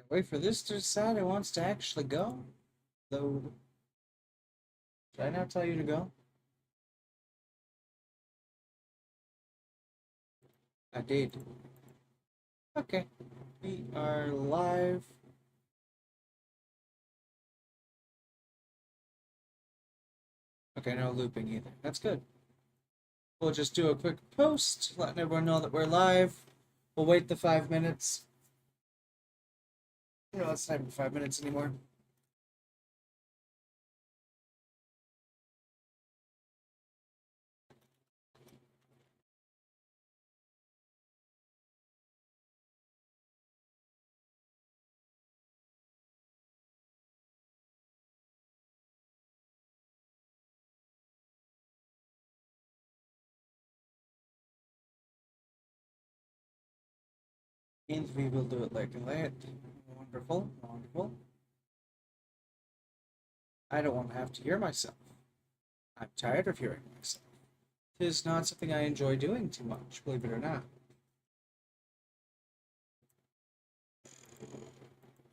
Wait for this to decide it wants to actually go. Load. Did I not tell you to go? I did. Okay. We are live. Okay, no looping either. That's good. We'll just do a quick post, letting everyone know that we're live. We'll wait the 5 minutes. It's not even 5 minutes anymore. And we will do it like that. Wonderful, wonderful. I don't want to have to hear myself. I'm tired of hearing myself. It is not something I enjoy doing too much, believe it or not.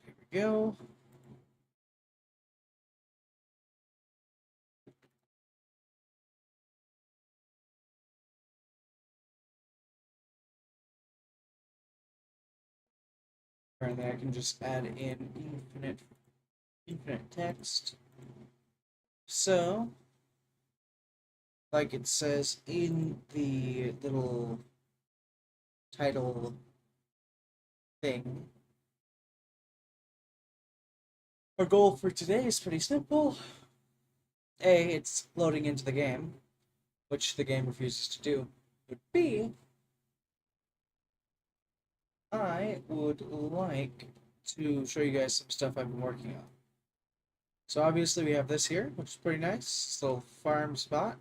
Here we go. Apparently I can just add in infinite text. So, like it says in the little title thing, our goal for today is pretty simple. A, it's loading into the game, which the game refuses to do. But B, I would like to show you guys some stuff I've been working on. So obviously we have this here, which is pretty nice. It's a little farm spot.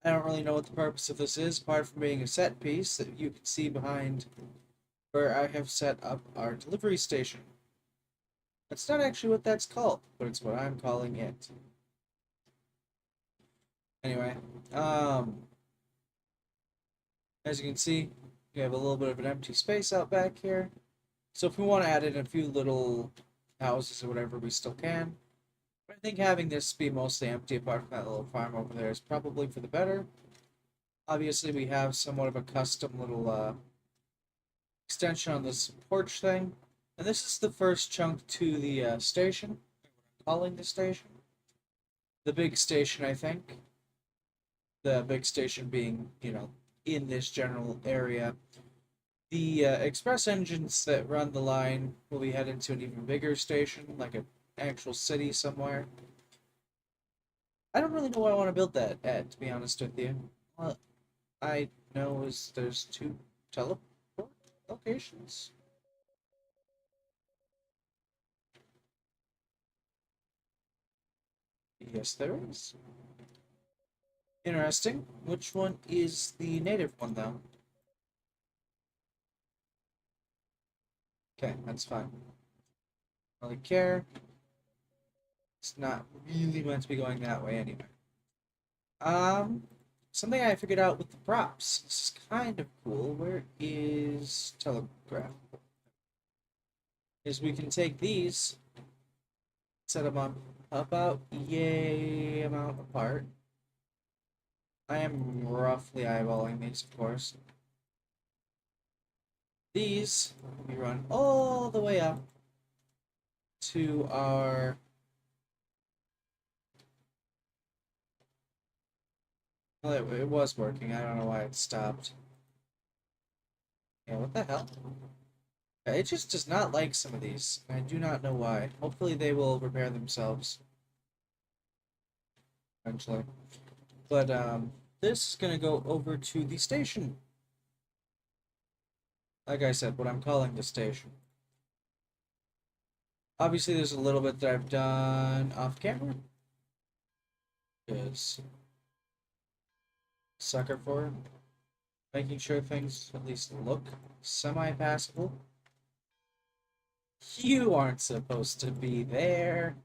I don't really know what the purpose of this is, apart from being a set piece that you can see behind where I have set up our delivery station. That's not actually what that's called, but it's what I'm calling it. Anyway, as you can see, we have a little bit of an empty space out back here. So if we want to add in a few little houses or whatever, we still can. But I think having this be mostly empty, apart from that little farm over there, is probably for the better. Obviously, we have somewhat of a custom little extension on this porch thing. And this is the first chunk to the station, calling the station. The big station, I think. The big station being, in this general area. The express engines that run the line will be headed to an even bigger station, like an actual city somewhere. I don't really know where I want to build that at, to be honest with you. All I know is there's two teleport locations. Yes, there is. Interesting. Which one is the native one, though? Okay, that's fine. Don't really care. It's not really meant to be going that way anyway. Um, Something I figured out with the props. This is kind of cool. Where is telegraph? Is we can take these, set them up about yay amount apart. I am roughly eyeballing these, of course. These we run all the way up to our well, it was working. I don't know why it stopped. Yeah, what the hell? It just does not like some of these. I do not know why. Hopefully they will repair themselves eventually. But this is gonna go over to the station. Like I said, what I'm calling the station. Obviously, there's a little bit that I've done off camera. Because sucker for making sure things at least look semi-passable. You aren't supposed to be there.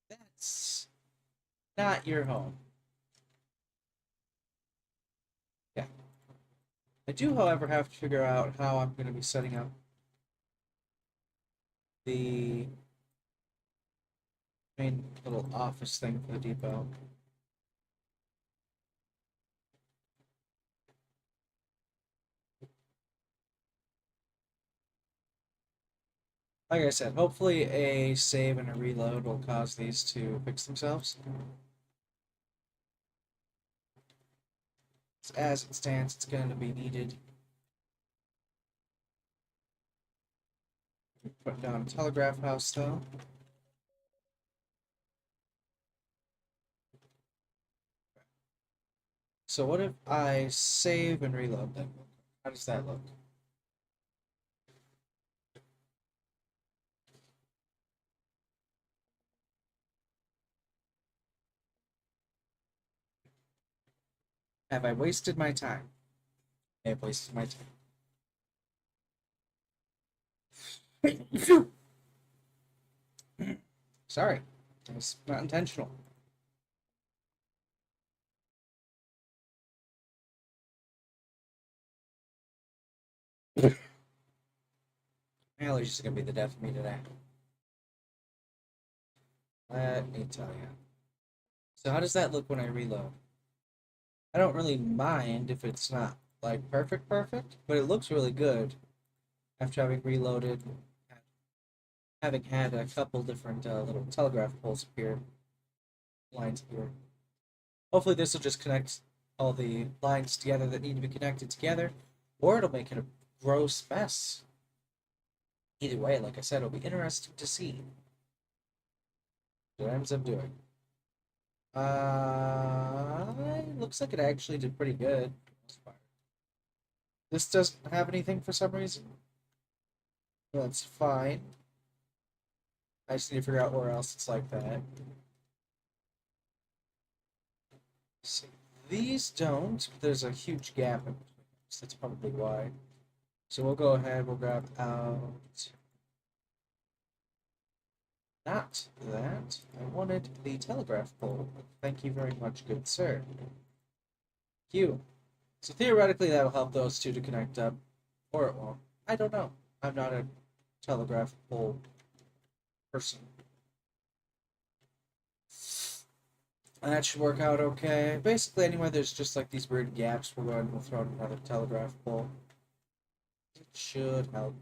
That's not your home. Yeah. I do, however, have to figure out how I'm going to be setting up the main little office thing for the depot. Like I said, hopefully a save and a reload will cause these to fix themselves. As it stands, it's going to be needed. Put down a telegraph house though. So what if I save and reload them? How does that look? Have I wasted my time? I have wasted my time. Sorry, it was not intentional. My allergies are gonna be the death of me today. Let me tell you. So how does that look when I reload? I don't really mind if it's not like perfect, but it looks really good after having reloaded, having had a couple different little telegraph poles appear, lines appear. Hopefully this will just connect all the lines together that need to be connected together, or it'll make it a gross mess. Either way, like I said, it'll be interesting to see what it ends up doing. Looks like it actually did pretty good. This doesn't have anything for some reason. That's fine. I just need to figure out where else it's like that. See, these don't, but there's a huge gap in between, so that's probably why. So we'll go ahead, we'll grab out. Not that. I wanted the telegraph pole. Thank you very much, good sir. Q. So theoretically, that'll help those two to connect up, or it won't. I don't know. I'm not a telegraph pole person. And that should work out okay. Basically, anywhere there's just like these weird gaps, we'll go ahead and we'll throw in another telegraph pole. It should help.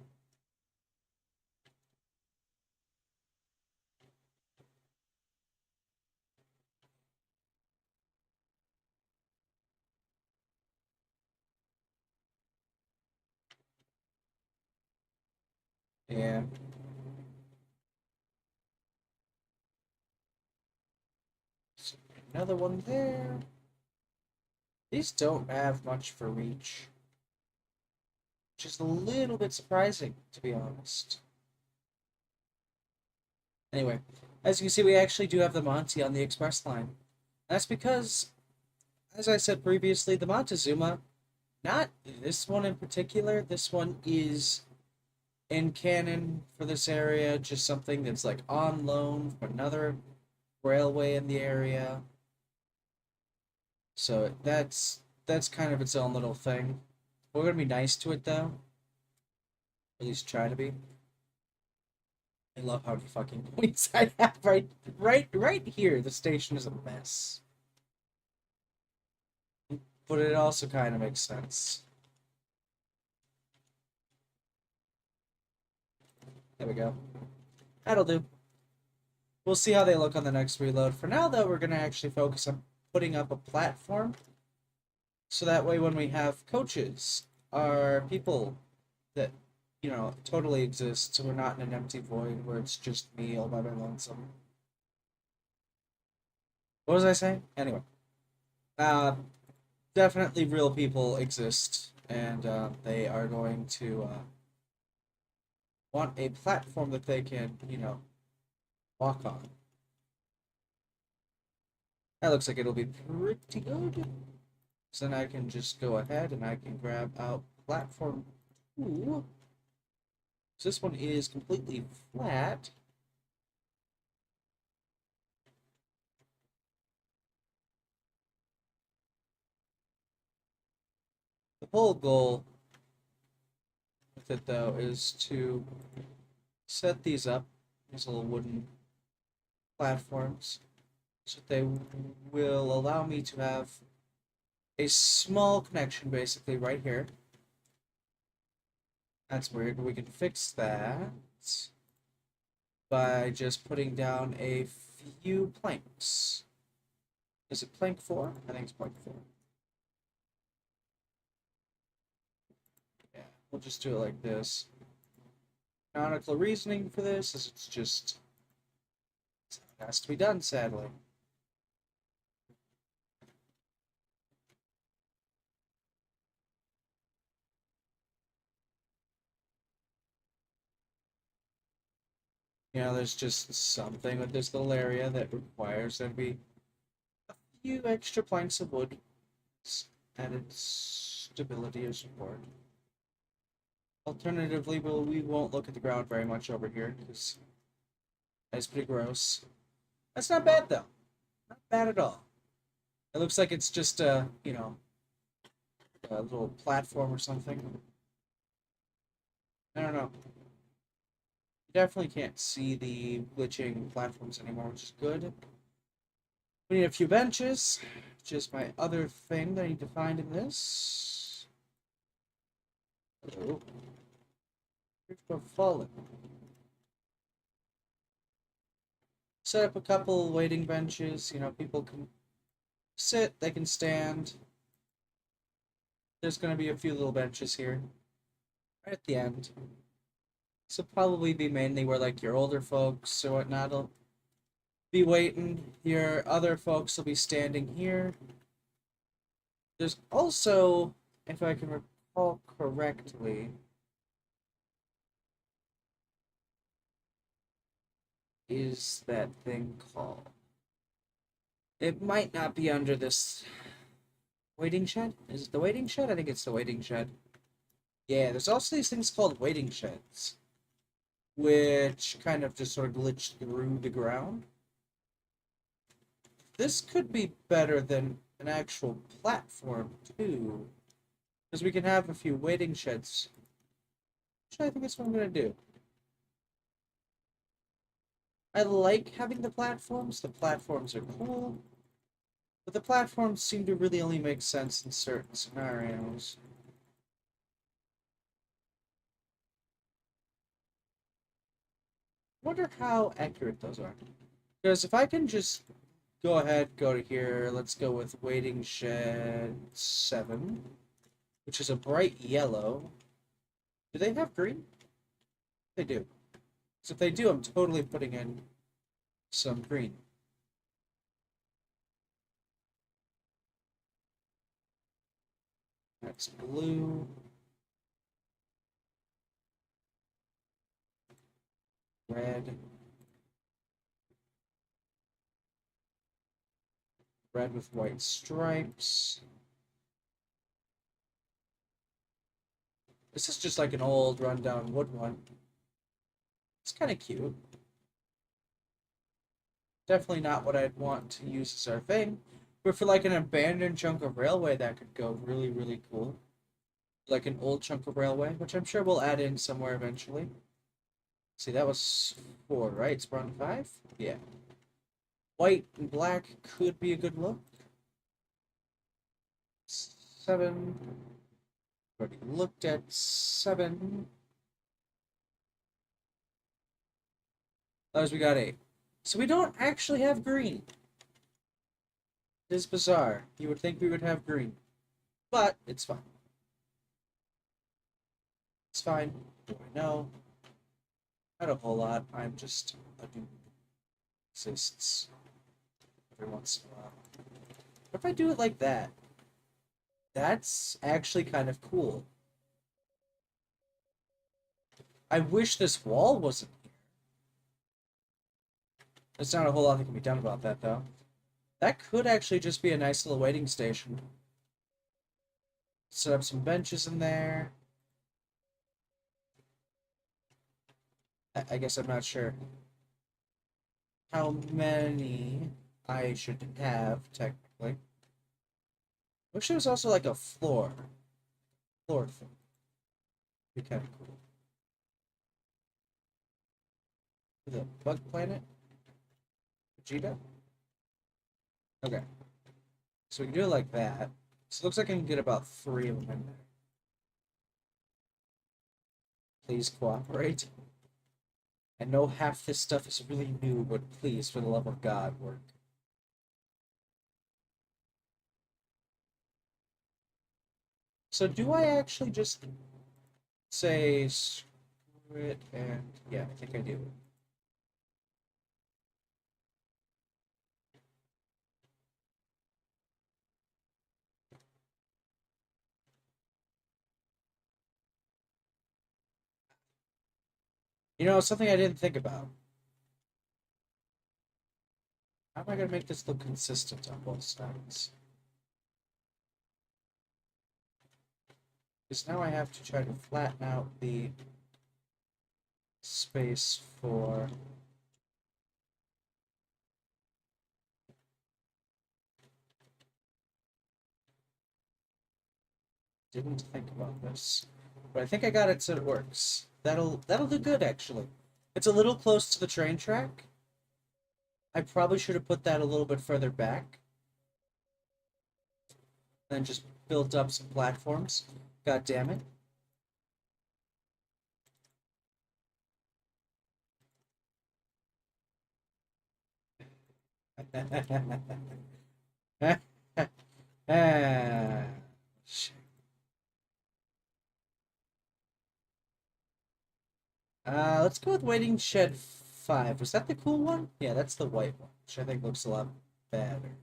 Yeah. So another one there. These don't have much for reach, which is a little bit surprising, to be honest. Anyway, as you can see, we actually do have the Monty on the express line. That's because, as I said previously, the Montezuma, not this one in particular, this one is in canon for this area, just something that's like on loan from another railway in the area. So that's kind of its own little thing. We're gonna be nice to it though. At least try to be. I love how many fucking points I have right here. The station is a mess. But it also kind of makes sense. There we go. That'll do. We'll see how they look on the next reload. For now, though, we're going to actually focus on putting up a platform. So that way, when we have coaches, our people that, totally exist. So we're not in an empty void where it's just me all by my lonesome. What was I saying? Anyway. Uh, Definitely real people exist. And they are going to want a platform that they can, walk on. That looks like it'll be pretty good. So then I can just go ahead and I can grab out platform 2. So this one is completely flat. The whole goal with it though is to set these up, these little wooden platforms, so they will allow me to have a small connection basically right here. That's weird. We can fix that by just putting down a few planks. Is it plank 4? I think it's plank 4. Yeah, we'll just do it like this. Canonical reasoning for this is it has to be done, sadly. You know, there's just something with this little area that requires there to be a few extra planks of wood. Added stability or support. Alternatively, we won't look at the ground very much over here because that's pretty gross. That's not bad though. Not bad at all. It looks like it's just you know, a little platform or something. I don't know. You definitely can't see the glitching platforms anymore, which is good. We need a few benches, which is my other thing that I need to find in this. Oh, have fallen. Set up a couple waiting benches. You know, people can sit, they can stand. There's going to be a few little benches here, right at the end. This will probably be mainly where like your older folks or whatnot will be waiting. Your other folks will be standing here. There's also, if I can recall correctly, is that thing called? It might not be under this waiting shed. Is it the waiting shed? I think it's the waiting shed. Yeah, there's also these things called waiting sheds, which kind of just sort of glitch through the ground. This could be better than an actual platform, too. Because we can have a few waiting sheds. Which I think is what I'm going to do. I like having the platforms. The platforms are cool. But the platforms seem to really only make sense in certain scenarios. Wonder how accurate those are. Because if I can just go ahead, go to here, let's go with waiting shed 7, which is a bright yellow. Do they have green? They do. So if they do, I'm totally putting in some green. That's blue. Red. Red with white stripes. This is just like an old rundown wood one. It's kind of cute. Definitely not what I'd want to use as our thing. But for like an abandoned chunk of railway, that could go really, really cool. Like an old chunk of railway, which I'm sure we'll add in somewhere eventually. See, that was 4, right? It's on 5? Yeah. White and black could be a good look. 7. Already looked at 7. As we got 8. So we don't actually have green. It is bizarre. You would think we would have green. But it's fine. It's fine. Do I know? Not a whole lot. I'm just a dude. Exists every once in a while. What if I do it like that? That's actually kind of cool. I wish this wall wasn't here. There's not a whole lot that can be done about that, though. That could actually just be a nice little waiting station. Set up some benches in there. I guess I'm not sure how many I should have, technically. Wish there was also like a floor. Floor thing. Be kind of cool. The bug planet? Vegeta? Okay. So we can do it like that. So it looks like I can get about 3 of them in there. Please cooperate. I know half this stuff is really new, but please, for the love of God, work. So do I actually just say screw it and yeah, I think I do. You know, something I didn't think about. How am I gonna make this look consistent on both sides? Because now I have to try to flatten out the space for didn't think about this. But I think I got it so it works. That'll do good actually. It's a little close to the train track. I probably should have put that a little bit further back. Then just built up some platforms. God damn it. Ah, shit. Let's go with Waiting Shed 5. Was that the cool one? Yeah, that's the white one, which I think looks a lot better.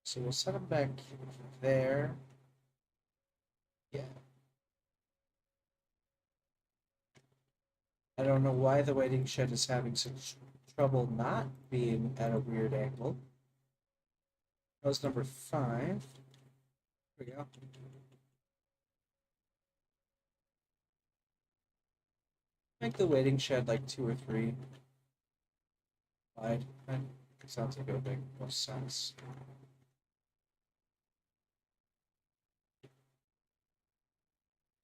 So we'll set them back there. Yeah. I don't know why the waiting shed is having such trouble not being at a weird angle. That was number 5. Here we go. Make the waiting shed like 2 or 3 wide. That sounds like it would make most sense.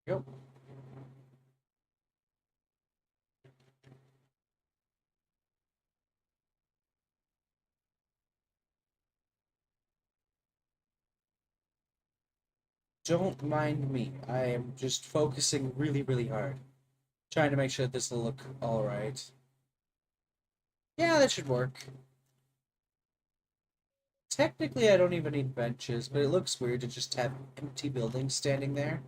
Yep. Don't mind me. I am just focusing really, really hard. Trying to make sure that this will look alright. Yeah, that should work. Technically, I don't even need benches, but it looks weird to just have empty buildings standing there.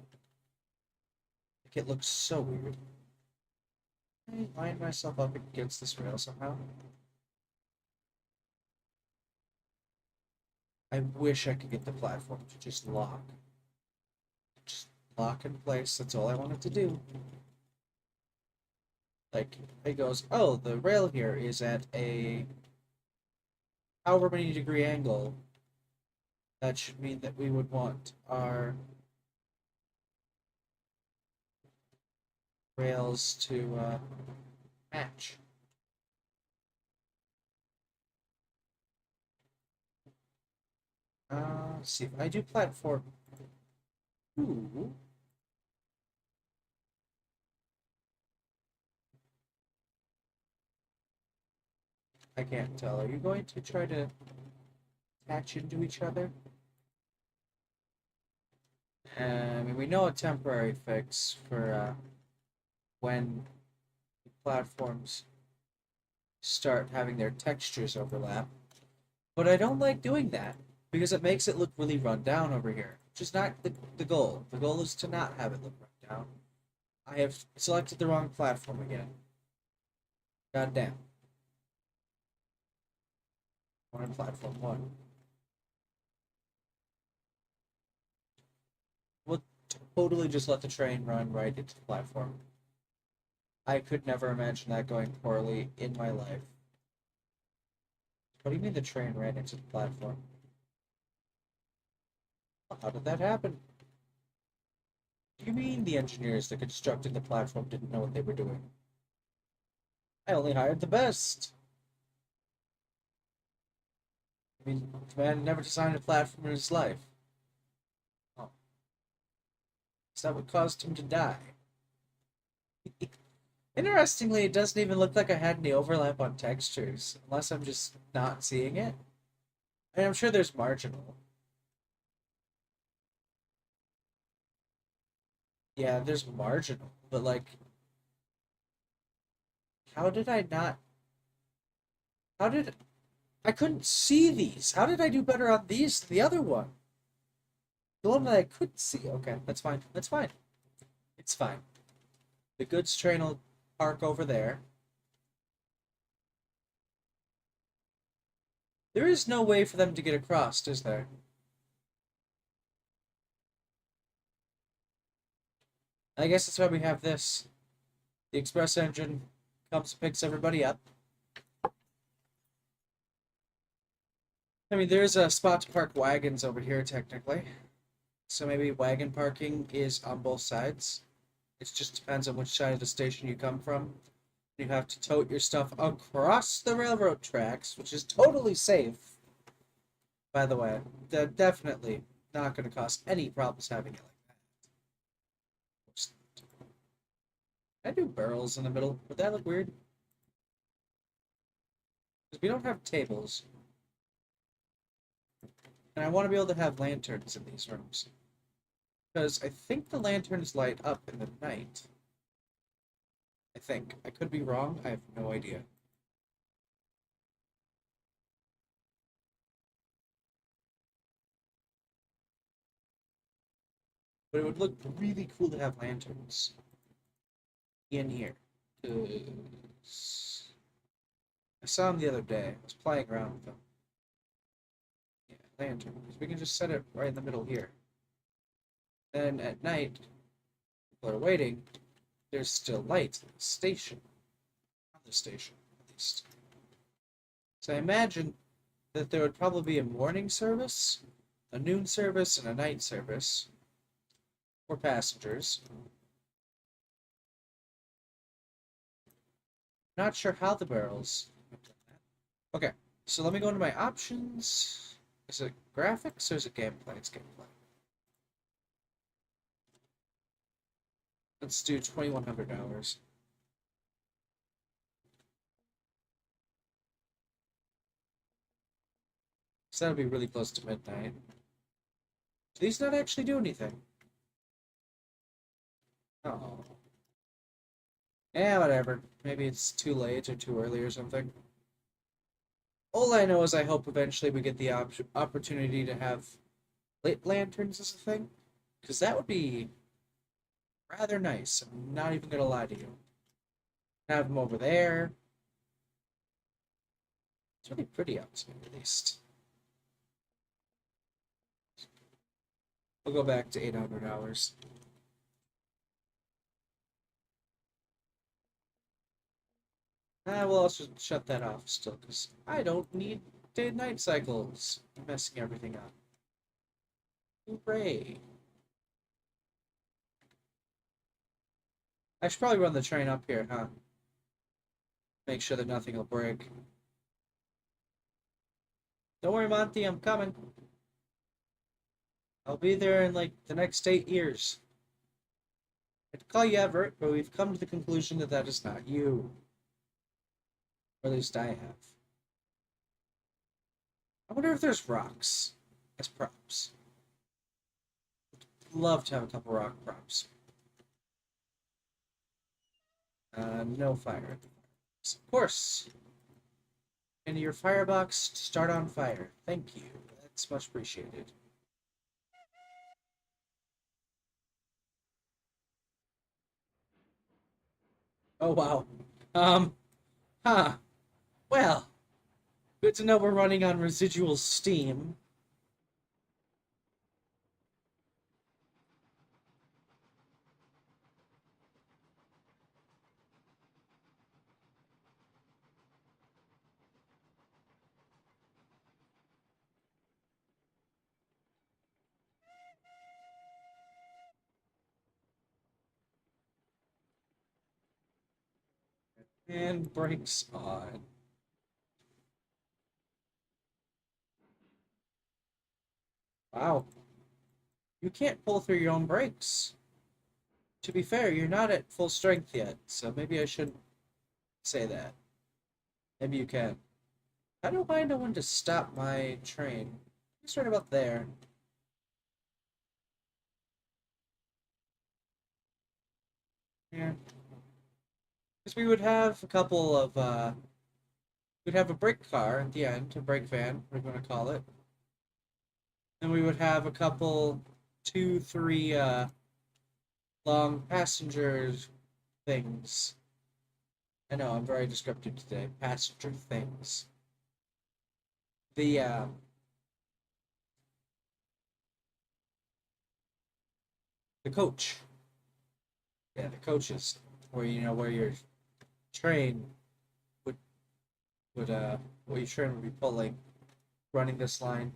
Like, it looks so weird. I line myself up against this rail somehow. I wish I could get the platform to just lock. Just lock in place. That's all I wanted to do. Like, it goes, oh, the rail here is at a however many degree angle. That should mean that we would want our rails to match. Let's see, if I do platform 2, I can't tell. Are you going to try to attach into each other? I mean, we know a temporary fix for when the platforms start having their textures overlap. But I don't like doing that because it makes it look really run down over here, which is not the goal. The goal is to not have it look run down. I have selected the wrong platform again. God damn. We're on platform 1. We'll totally just let the train run right into the platform. I could never imagine that going poorly in my life. What do you mean the train ran into the platform? How did that happen? What do you mean the engineers that constructed the platform didn't know what they were doing? I only hired the best. I mean, the man never designed a platform in his life. Oh. that what caused him to die. Interestingly, it doesn't even look like I had any overlap on textures, unless I'm just not seeing it. I mean, I'm sure there's marginal. Yeah, there's marginal, but like, how did I not? How did I couldn't see these? How did I do better on these than the other one? The one that I could see. Okay, that's fine. That's fine. It's fine. The goods train will park over there. There is no way for them to get across, is there? I guess that's why we have this. The express engine comes and picks everybody up. I mean, there's a spot to park wagons over here, technically. So maybe wagon parking is on both sides. It just depends on which side of the station you come from. You have to tote your stuff across the railroad tracks, which is totally safe, by the way. Definitely not going to cause any problems having it like that. Can I do barrels in the middle? Would that look weird? Because we don't have tables. And I want to be able to have lanterns in these rooms. Because I think the lanterns light up in the night. I think. I could be wrong. I have no idea. But it would look really cool to have lanterns in here. 'Cause I saw them the other day. I was playing around with them. Yeah, lantern. Because we can just set it right in the middle here. Then at night, people are waiting. There's still light in the station. On the station, at least. So I imagine that there would probably be a morning service, a noon service, and a night service for passengers. Not sure how the barrels. Okay, so let me go into my options. Is it graphics or is it gameplay? It's gameplay. Let's do $2,100. So that'll be really close to midnight. Do these not actually do anything? Oh. Yeah, whatever. Maybe it's too late or too early or something. All I know is I hope eventually we get the opportunity to have lit lanterns as a thing. Because that would be rather nice. I'm not even gonna lie to you. Have them over there. It's really pretty outside, at least. We'll go back to $800. We'll also shut that off still, because I don't need day and night cycles. I'm messing everything up. Hooray. I should probably run the train up here, huh? Make sure that nothing will break. Don't worry, Monty, I'm coming. I'll be there in like the next 8 years. I'd call you Everett, but we've come to the conclusion that that is not you. Or at least I have. I wonder if there's rocks as props. Love to have a couple rock props. No fire. Of course. And your firebox to start on fire. Thank you. That's much appreciated. Oh wow. Um, huh. Well, good to know we're running on residual steam. And brakes on. Wow. You can't pull through your own brakes. To be fair, you're not at full strength yet, so maybe I shouldn't say that. Maybe you can. How do I know when to stop my train? It's right about there. Yeah. Because we would have a couple of, we'd have a brake car at the end, a brake van, we're going to call it. And we would have a couple, two, three, long passengers things. I know, I'm very descriptive today. Passenger things. The, the coach. Yeah, the coaches. Where, where your train would, where your train would be pulling, running this line.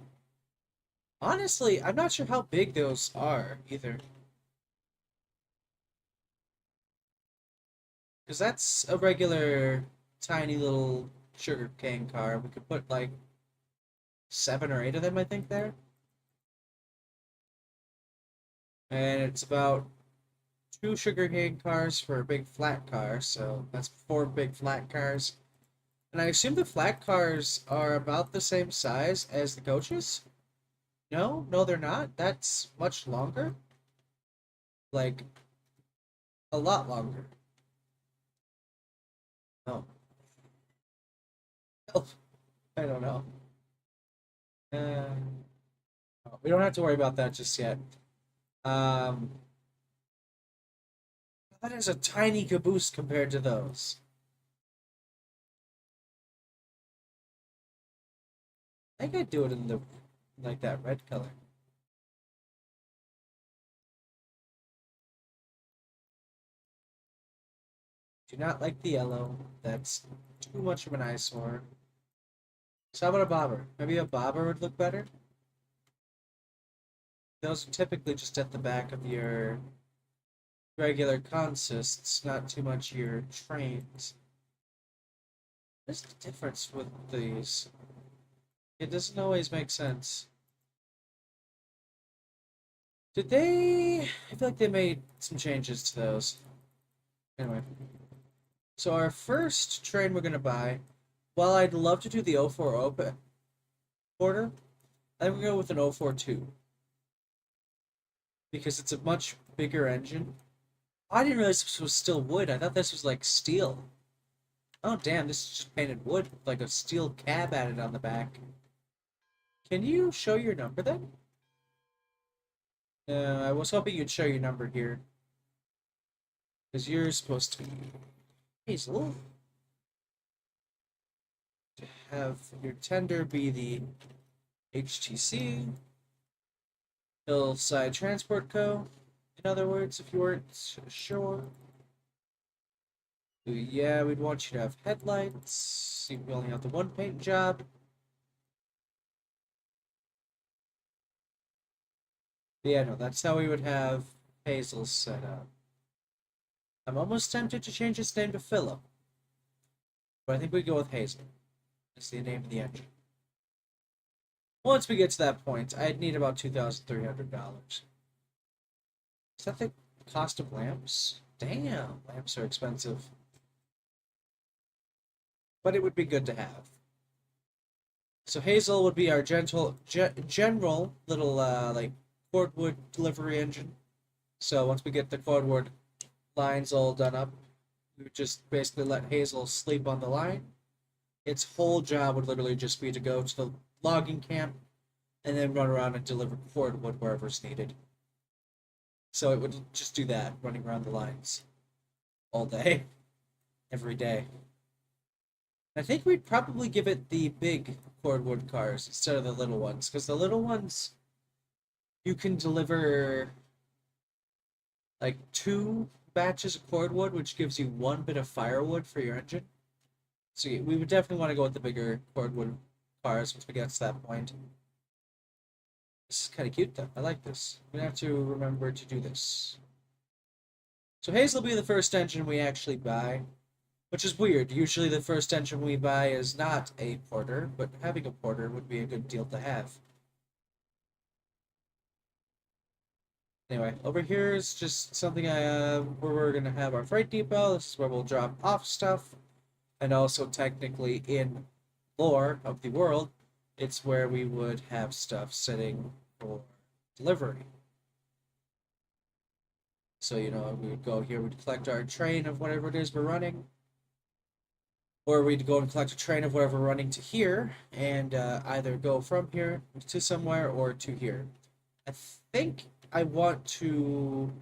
Honestly, I'm not sure how big those are either. Because that's a regular tiny little sugar cane car. We could put like seven or eight of them, I think, there. And it's about two sugar cane cars for a big flat car, so that's four big flat cars. And I assume the flat cars are about the same size as the coaches? No, no, they're not. That's much longer. Like, a lot longer. Oh, I don't know. Uh, we don't have to worry about that just yet. Um, that is a tiny caboose compared to those. I think I'd do it in the like that red color. Do not like the yellow. That's too much of an eyesore. So how about a bobber? Maybe a bobber would look better. Those are typically just at the back of your regular consists, not too much your trains. What's the difference with these? It doesn't always make sense. Did they? I feel like they made some changes to those. Anyway, so our first train we're gonna buy, while I'd love to do the 040 order, I'm gonna go with an 042 because it's a much bigger engine. I didn't realize this was still wood. I thought this was like steel. Oh damn, this is just painted wood with like a steel cab added on the back. Can you show your number then? I was hoping you'd show your number here. Because you're supposed to be Hazel. To have your tender be the HTC, Hillside Transport Co. In other words, if you weren't sure. Yeah, we'd want you to have headlights. We only have the one paint job. But yeah, no, that's how we would have Hazel set up. I'm almost tempted to change its name to Philip, but I think we go with Hazel. That's the name of the engine. Once we get to that point, I'd need about $2,300. Is that the cost of lamps? Damn, lamps are expensive. But it would be good to have. So Hazel would be our general little like cordwood delivery engine. So once we get the cordwood lines all done up, we would just basically let Hazel sleep on the line. Its whole job would literally just be to go to the logging camp and then run around and deliver cordwood wherever's needed. So it would just do that, running around the lines all day, every day. I think we'd probably give it the big cordwood cars instead of the little ones, because the little ones you can deliver like two batches of cordwood, which gives you one bit of firewood for your engine. So we would definitely want to go with the bigger cordwood cars once we get to that point. This is kind of cute though. I like this. We have to remember to do this. So Hazel will be the first engine we actually buy, which is weird. Usually the first engine we buy is not a porter, but having a porter would be a good deal to have. Anyway, over here is just something where we're gonna have our freight depot. This is where we'll drop off stuff, and also technically in lore of the world, it's where we would have stuff sitting for delivery. So, we would go here, we'd collect our train of whatever it is we're running, or we'd go and collect a train of whatever we're running to here, and either go from here to somewhere or to here. I think I want to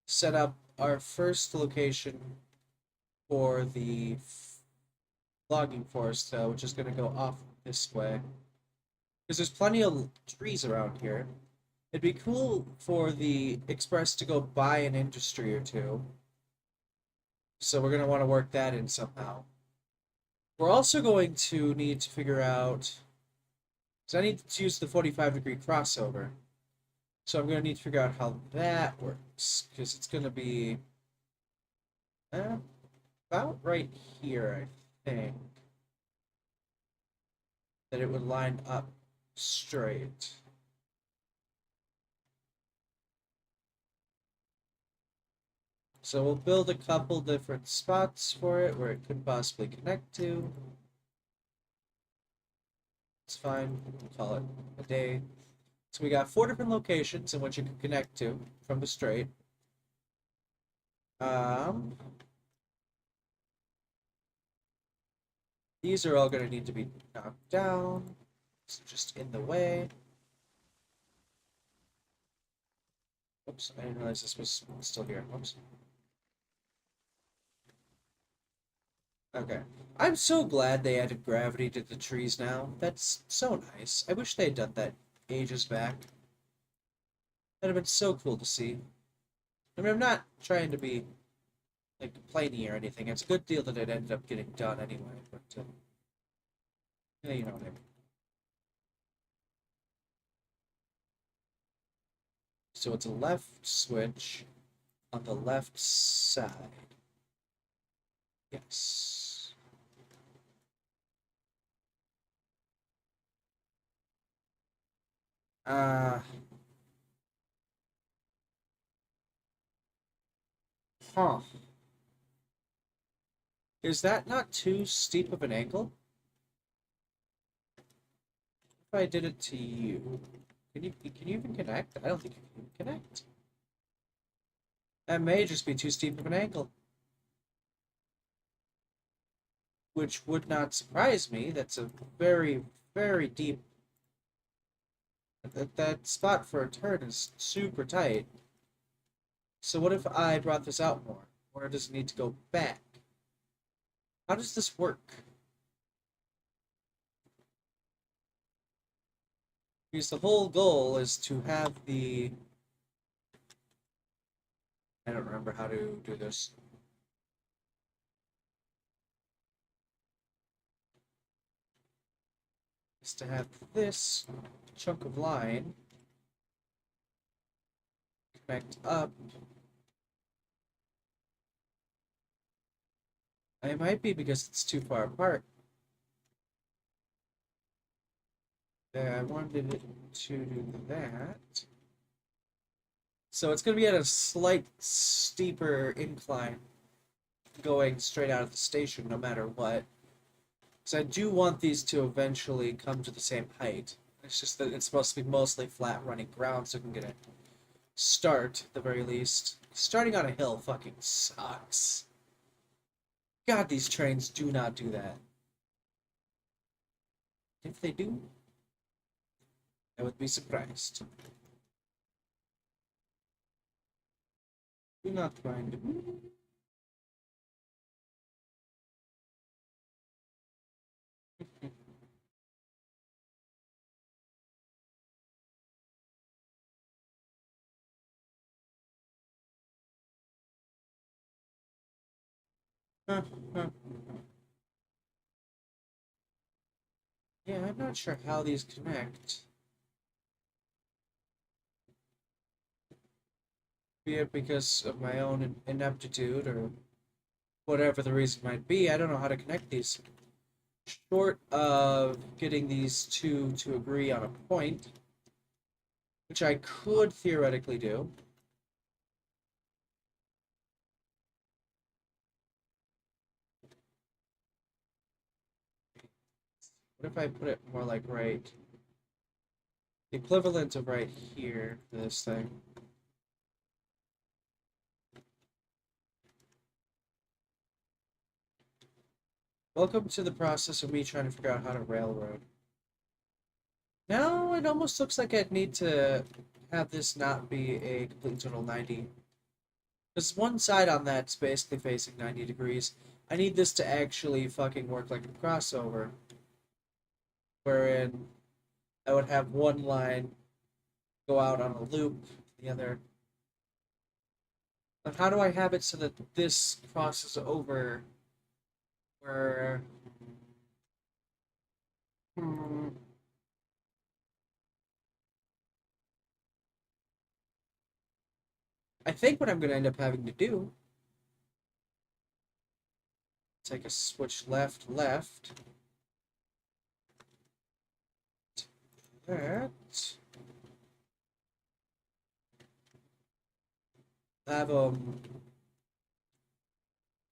set up our first location for the logging forest, which is going to go off this way. Because there's plenty of trees around here. It'd be cool for the express to go buy an industry or two. So we're going to want to work that in somehow. We're also going to need to figure out, because I need to use the 45-degree crossover. So I'm going to need to figure out how that works, because it's going to be about right here, I think, that it would line up straight. So we'll build a couple different spots for it where it could possibly connect to. It's fine, we'll call it a day. So we got 4 different locations in which it can connect to from the straight. These are all going to need to be knocked down. It's just in the way. Oops, I didn't realize this was still here. Oops. Okay. I'm so glad they added gravity to the trees now. That's so nice. I wish they had done that ages back. That'd have been so cool to see. I mean, I'm not trying to be like complaining or anything. It's a good deal that it ended up getting done anyway, but yeah, you know what I mean. So it's a left switch on the left side. Yes. Uh, huh. Is that not too steep of an angle? If I did it to you, can you even connect? I don't think you can connect. That may just be too steep of an angle. Which would not surprise me. That's a very, very deep. That spot for a turn is super tight. So what if I brought this out more? Or does it need to go back? How does this work? Because the whole goal is to have the... I don't remember how to do this. Is to have this chunk of line connect up. It might be because it's too far apart. I wanted it to do that. So it's going to be at a slight steeper incline going straight out of the station no matter what. So I do want these to eventually come to the same height. It's just that it's supposed to be mostly flat running ground so we can get a start at the very least. Starting on a hill fucking sucks. God, these trains do not do that. If they do, I would be surprised. Do not find me. Yeah, I'm not sure how these connect. Be it because of my own ineptitude or whatever the reason might be, I don't know how to connect these. Short of getting these two to agree on a point, which I could theoretically do. What if I put it more like right, the equivalent of right here for this thing? Welcome to the process of me trying to figure out how to railroad. Now it almost looks like I'd need to have this not be a complete total 90. Because one side on that's basically facing 90 degrees. I need this to actually fucking work like a crossover. Wherein I would have one line go out on a loop, the other. But how do I have it so that this crosses over where... Hmm, I think what I'm going to end up having to do, take a switch left, left. That. Have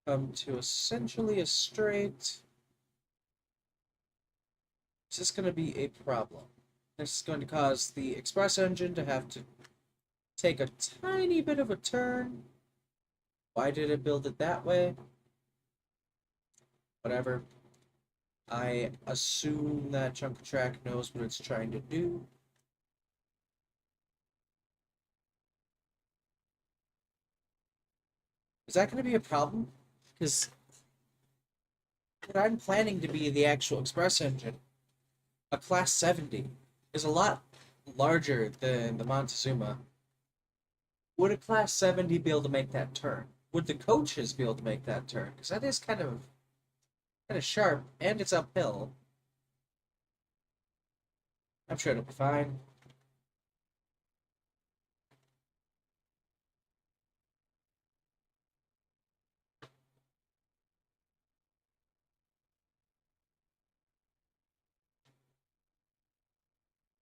come to essentially a straight. This is going to be a problem. This is going to cause the express engine to have to take a tiny bit of a turn. Why did it build it that way? Whatever. I assume that chunk of track knows what it's trying to do. Is that going to be a problem? Because what I'm planning to be the actual express engine, a Class 70, is a lot larger than the Montezuma. Would a Class 70 be able to make that turn? Would the coaches be able to make that turn? Because that is kind of sharp, and it's uphill. I'm sure it'll be fine.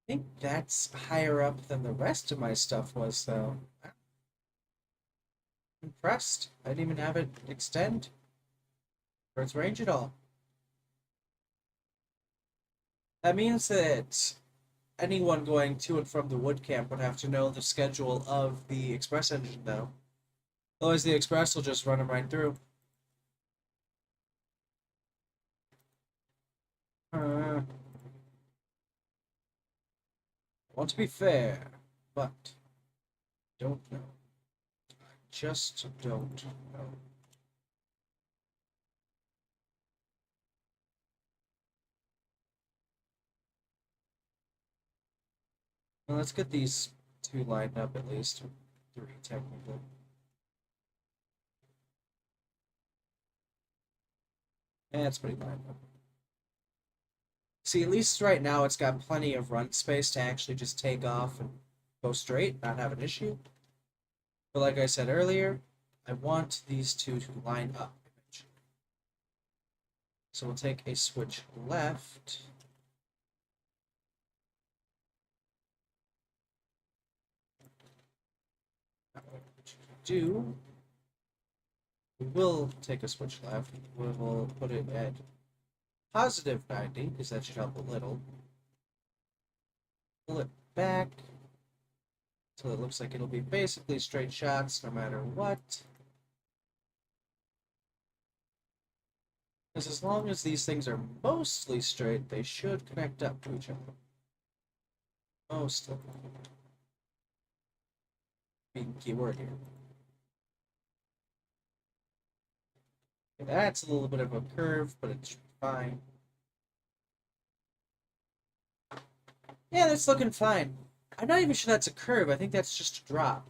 I think that's higher up than the rest of my stuff was, though. I'm impressed. I didn't even have it extend for its range at all. That means that anyone going to and from the wood camp would have to know the schedule of the express engine, though. Otherwise, the express will just run them right through. I want to be fair, but don't know. Just don't know. Well, let's get these two lined up at least. Three, technically. Yeah, it's pretty lined up. See, at least right now it's got plenty of run space to actually just take off and go straight, not have an issue. But like I said earlier, I want these two to line up. So we'll take a switch left. Do we will take a switch left. We will put it at positive 90 because that should help a little. Pull it back so it looks like it'll be basically straight shots no matter what. Because as long as these things are mostly straight, they should connect up to each other. Mostly. Being keyword here. Okay, that's a little bit of a curve, but it's fine. Yeah, that's looking fine. I'm not even sure that's a curve. I think that's just a drop.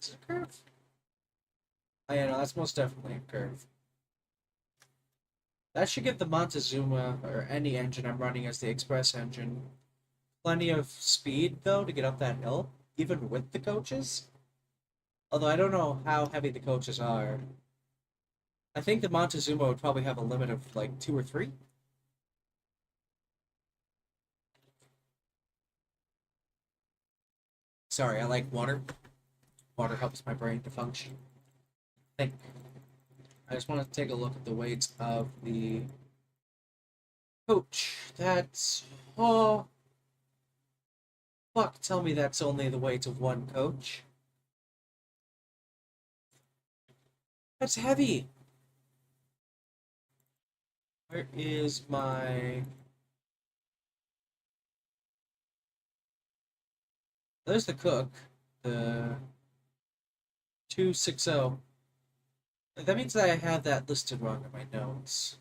Is it a curve? Oh, yeah, no, that's most definitely a curve. That should give the Montezuma, or any engine I'm running as the express engine, plenty of speed, though, to get up that hill, even with the coaches. Although I don't know how heavy the coaches are. I think the Montezuma would probably have a limit of like 2 or 3. Sorry, I like water. Water helps my brain to function. Think. I just want to take a look at the weight of the coach. That's oh fuck! Tell me that's only the weight of one coach. That's heavy. Where is my? There's the cook. The 260. That means that I have that listed wrong in my notes.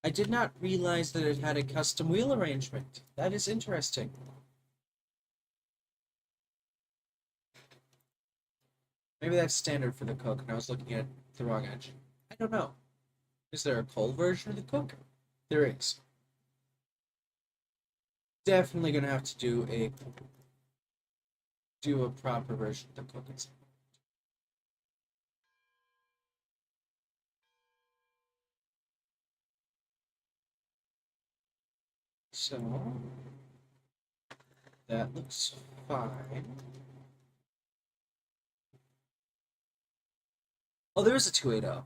I did not realize that it had a custom wheel arrangement. That is interesting. Maybe that's standard for the Coke, and I was looking at the wrong engine. I don't know. Is there a coal version of the Coke? There is. Definitely gonna have to do a proper version of the Coke. So that looks fine. Oh, there is a 280.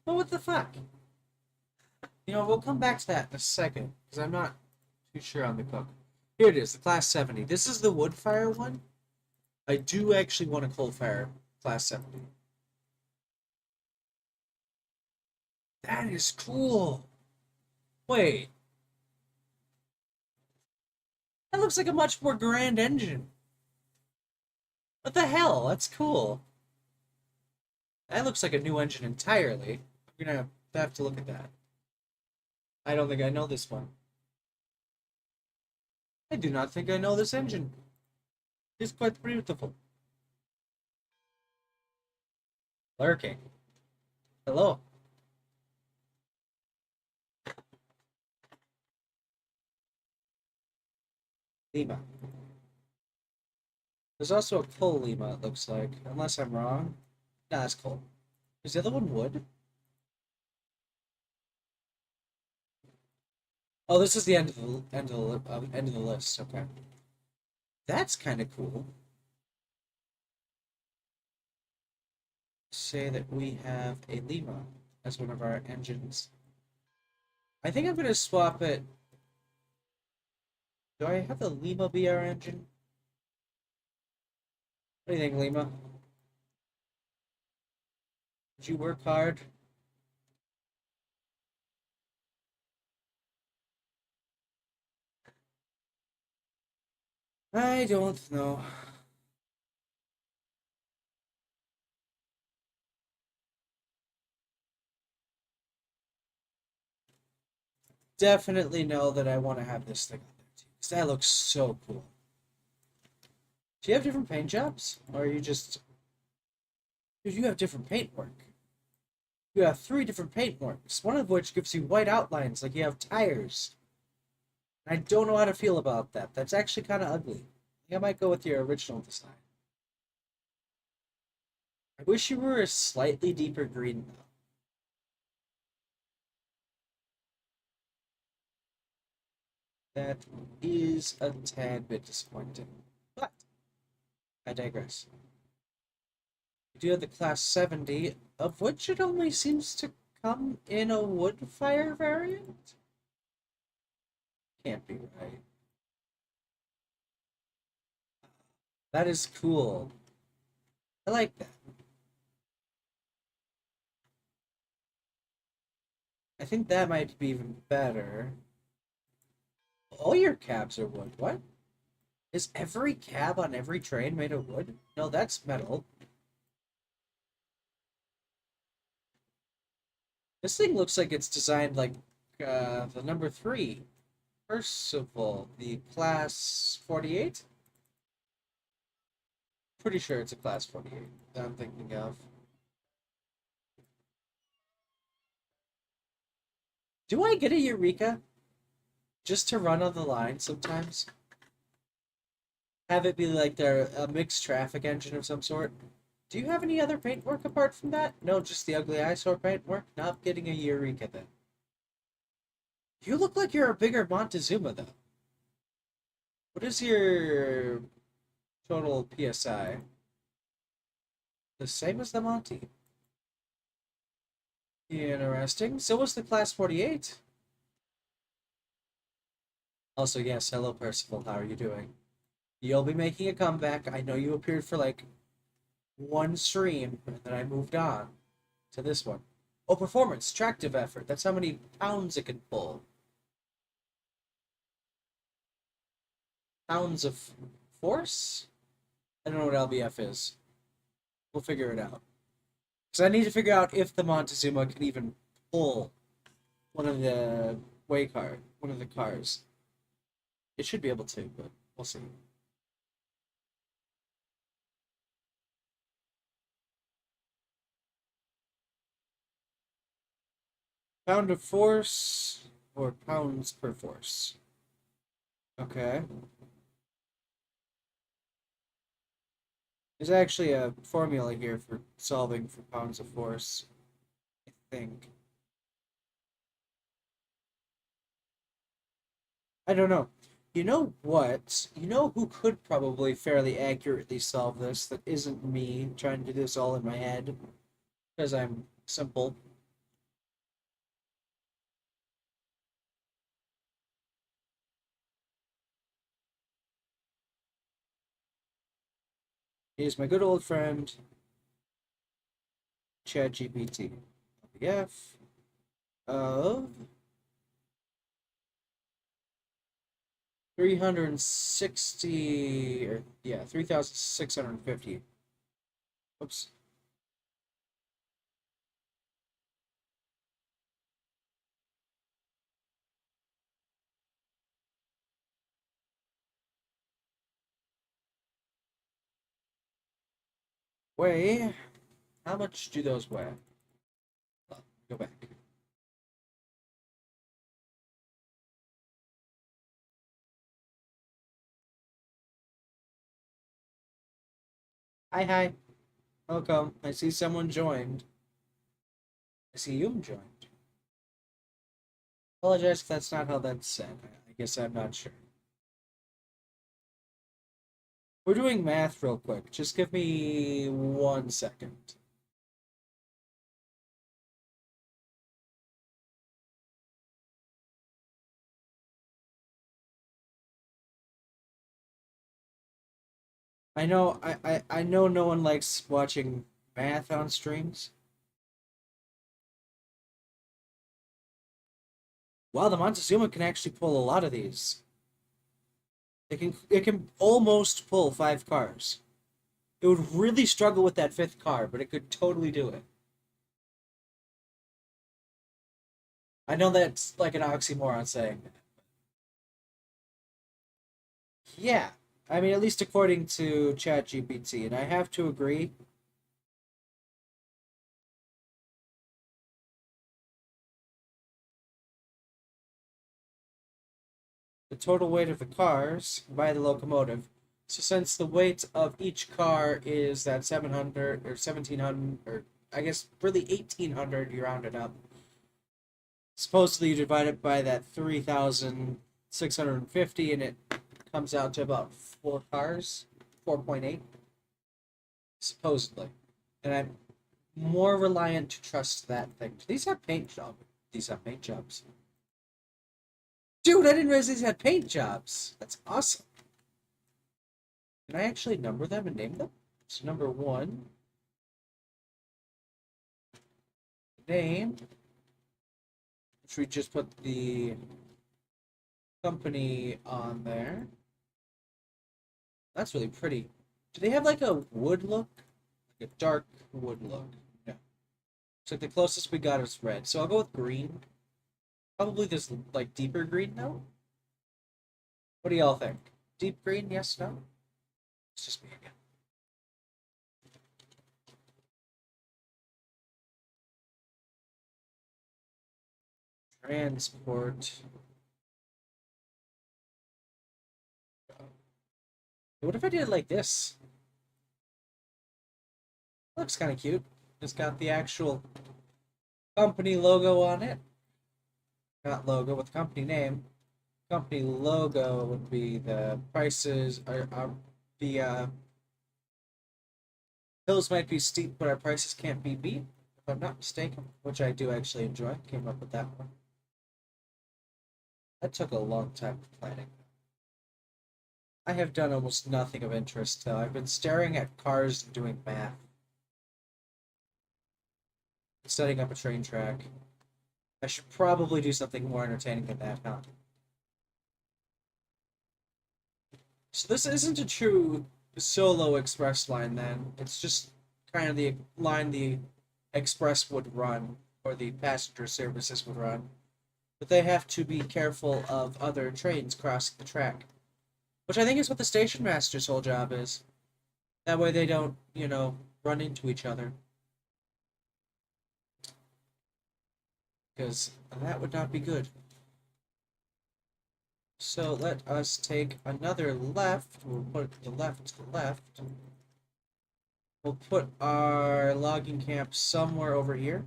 Well, what the fuck? You know, we'll come back to that in a second, because I'm not too sure on the Coke. Here it is, the Class 70. This is the wood fire one. I do actually want a coal fire Class 70. That is cool. Wait. That looks like a much more grand engine. What the hell? That's cool. That looks like a new engine entirely. I'm gonna have to look at that. I don't think I know this one. I do not think I know this engine. It's quite beautiful. Lurking. Hello. Lima. There's also a coal Lima, it looks like. Unless I'm wrong. Nah, that's coal. Is the other one wood? Oh, this is the end of the list. Okay, that's kind of cool. Say that we have a Lima as one of our engines. I think I'm gonna swap it. Do I have the Lima be our engine? What do you think, Lima? Did you work hard? I don't know. Definitely know that I want to have this thing on there too, because that looks so cool. Do you have different paint jobs? Or are you just... Dude, you have different paint work. You have 3 different paint works, one of which gives you white outlines like you have tires. I don't know how to feel about that. That's actually kind of ugly. I think I might go with your original design. I wish you were a slightly deeper green, though. That is a tad bit disappointing. But I digress. We do have the Class 70, of which it only seems to come in a wood fire variant? Can't be right. That is cool. I like that. I think that might be even better. All your cabs are wood. What? Is every cab on every train made of wood? No, that's metal. This thing looks like it's designed like the number 3. First of all, the Class 48? Pretty sure it's a Class 48 that I'm thinking of. Do I get a Eureka just to run on the line sometimes? Have it be like a mixed traffic engine of some sort? Do you have any other paintwork apart from that? No, just the ugly eyesore paintwork? Not getting a Eureka then. You look like you're a bigger Montezuma though. What is your total PSI? The same as the Monty. Interesting. So was the Class 48. Also, yes, hello Percival, how are you doing? You'll be making a comeback. I know you appeared for like one stream, and then I moved on to this one. Oh, performance, tractive effort. That's how many pounds it can pull. Pounds of force? I don't know what LBF is. We'll figure it out. Because I need to figure out if the Montezuma can even pull one of the one of the cars. It should be able to, but we'll see. Pound of force or pounds per force? Okay. There's actually a formula here for solving for pounds of force, I think. I don't know. You know what? You know who could probably fairly accurately solve this that isn't me trying to do this all in my head? Because I'm simple. He's my good old friend, ChatGPT. PDF of 360, or yeah, 3,650. Oops. Weigh. How much do those weigh? Oh, go back. Hi, hi. Welcome. I see someone joined. I see you joined. Apologize if that's not how that's said. I guess I'm not sure. We're doing math real quick. Just give me 1 second. I know no one likes watching math on streams. Wow, the Montezuma can actually pull a lot of these. It can almost pull 5 cars. It would really struggle with that 5th car, but it could totally do it. I know that's like an oxymoron saying that. Yeah. I mean, at least according to ChatGPT, and I have to agree. The total weight of the cars by the locomotive. So since the weight of each car is that 700 or 1700, or I guess really 1800, you round it up. Supposedly you divide it by that 3,650 and it comes out to about 4 cars, 4.8, supposedly. And I'm more reliant to trust that thing. Do these have paint jobs? These have paint jobs. Dude, I didn't realize these had paint jobs. That's awesome. Can I actually number them and name them? So number 1, name, which we just put the company on there. That's really pretty. Do they have like a wood look? Like a dark wood look? No. So the closest we got is red. So I'll go with green. Probably this like deeper green now. What do y'all think? Deep green, yes, no? It's just me again. Transport. What if I did it like this? Looks kind of cute. It's got the actual company logo on it. Not logo, with company name. company logo would be the prices are the hills might be steep, but our prices can't be beat. If I'm not mistaken, which I do actually enjoy. Came up with that one. That took a long time planning. I have done almost nothing of interest though. I've been staring at cars and doing math, setting up a train track. I should probably do something more entertaining than that, huh? So this isn't a true solo express line then. It's just kind of the line the express would run, or the passenger services would run. But they have to be careful of other trains crossing the track. Which I think is what the station master's whole job is. That way they don't, run into each other. Because that would not be good. So let us take another left. We'll put the left to the left. We'll put our logging camp somewhere over here.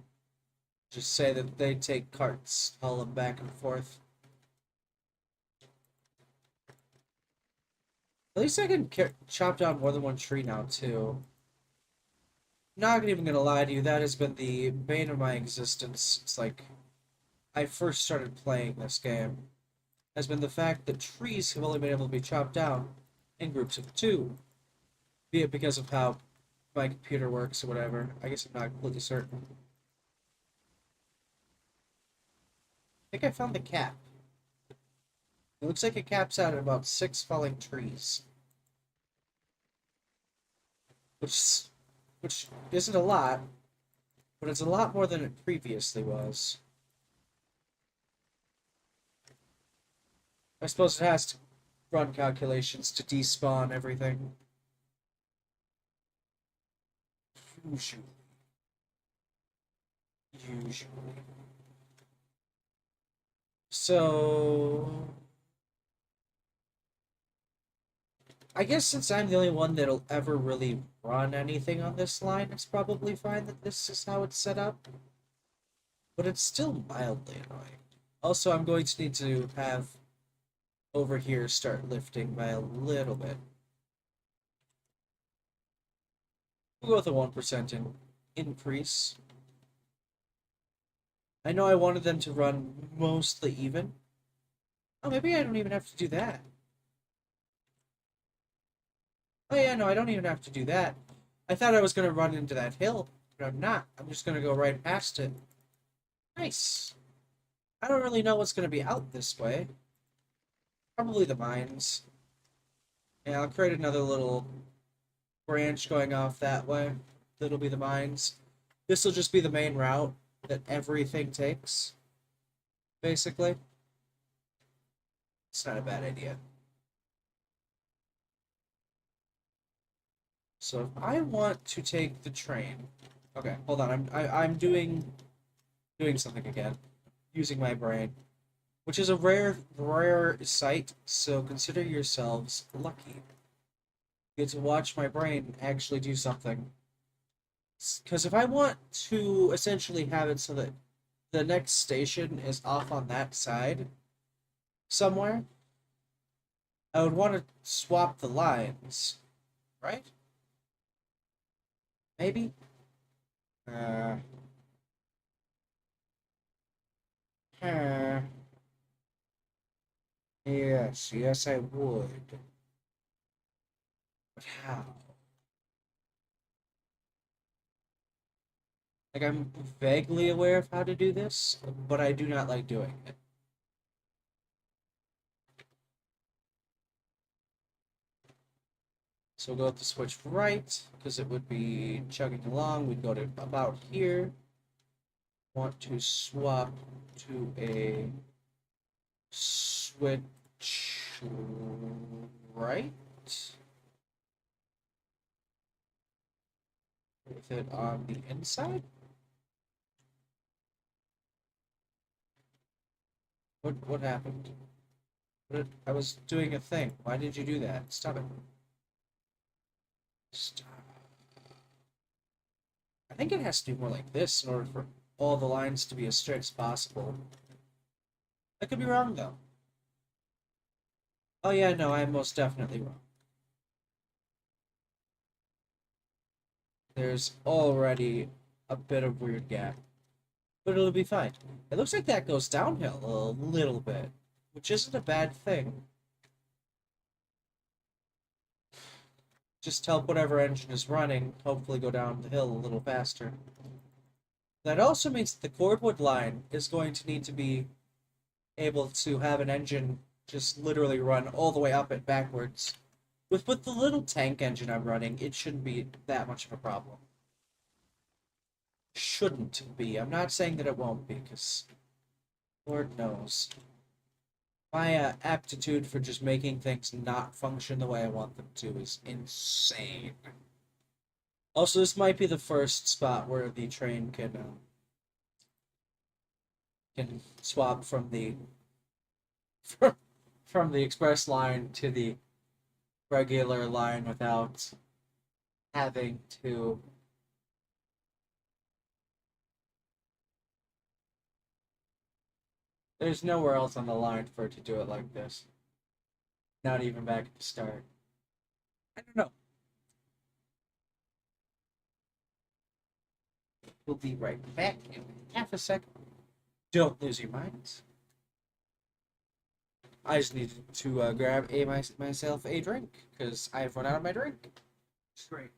Just say that they take carts, haul them back and forth. At least I can chop down more than one tree now, too. Not even gonna lie to you, that has been the bane of my existence since, like, I first started playing this game. Has been the fact that trees have only been able to be chopped down in groups of two. Be it because of how my computer works or whatever. I guess I'm not completely certain. I think I found the cap. It looks like it caps out at about 6 falling trees. Which, which isn't a lot, but it's a lot more than it previously was. I suppose it has to run calculations to despawn everything. Usually. Usually. So, I guess since I'm the only one that'll ever really run anything on this line, it's probably fine that this is how it's set up. But it's still mildly annoying. Also, I'm going to need to have over here start lifting by a little bit. We'll go with a 1% increase. I know I wanted them to run mostly even. Oh, maybe I don't even have to do that. Oh yeah, no, I don't even have to do that. I thought I was going to run into that hill, but I'm not. I'm just going to go right past it. Nice. I don't really know what's going to be out this way. Probably the mines. Yeah, I'll create another little branch going off that way. That'll be the mines. This will just be the main route that everything takes, basically. It's not a bad idea. So if I want to take the train, okay, hold on. I'm doing something again, using my brain, which is a rare sight. So consider yourselves lucky. You get to watch my brain actually do something. Because if I want to essentially have it so that the next station is off on that side somewhere, I would want to swap the lines, right? Maybe? Uh, uh, yes, I would. But how? Like, I'm vaguely aware of how to do this, but I do not like doing it. So we'll go with the switch right, because it would be chugging along. We'd go to about here. Want to swap to a switch right with it on the inside. What happened? I was doing a thing. Why did you do that? Stop it. Stop. I think it has to be more like this in order for all the lines to be as straight as possible. I could be wrong though. Oh yeah, no, I'm most definitely wrong. There's already a bit of weird gap, but it'll be fine. It looks like that goes downhill a little bit, which isn't a bad thing. Just help whatever engine is running hopefully go down the hill a little faster. That also means that the cordwood line is going to need to be able to have an engine just literally run all the way up it backwards. With the little tank engine I'm running, it shouldn't be that much of a problem. Shouldn't be. I'm not saying that it won't be, because Lord knows. My aptitude for just making things not function the way I want them to is insane. Also, this might be the first spot where the train can swap from the from the express line to the regular line without having to. There's nowhere else on the line for it to do it like this. Not even back at the start. I don't know. We'll be right back in half a second. Don't lose your minds. I just needed to grab myself a drink because I've run out of my drink. It's great.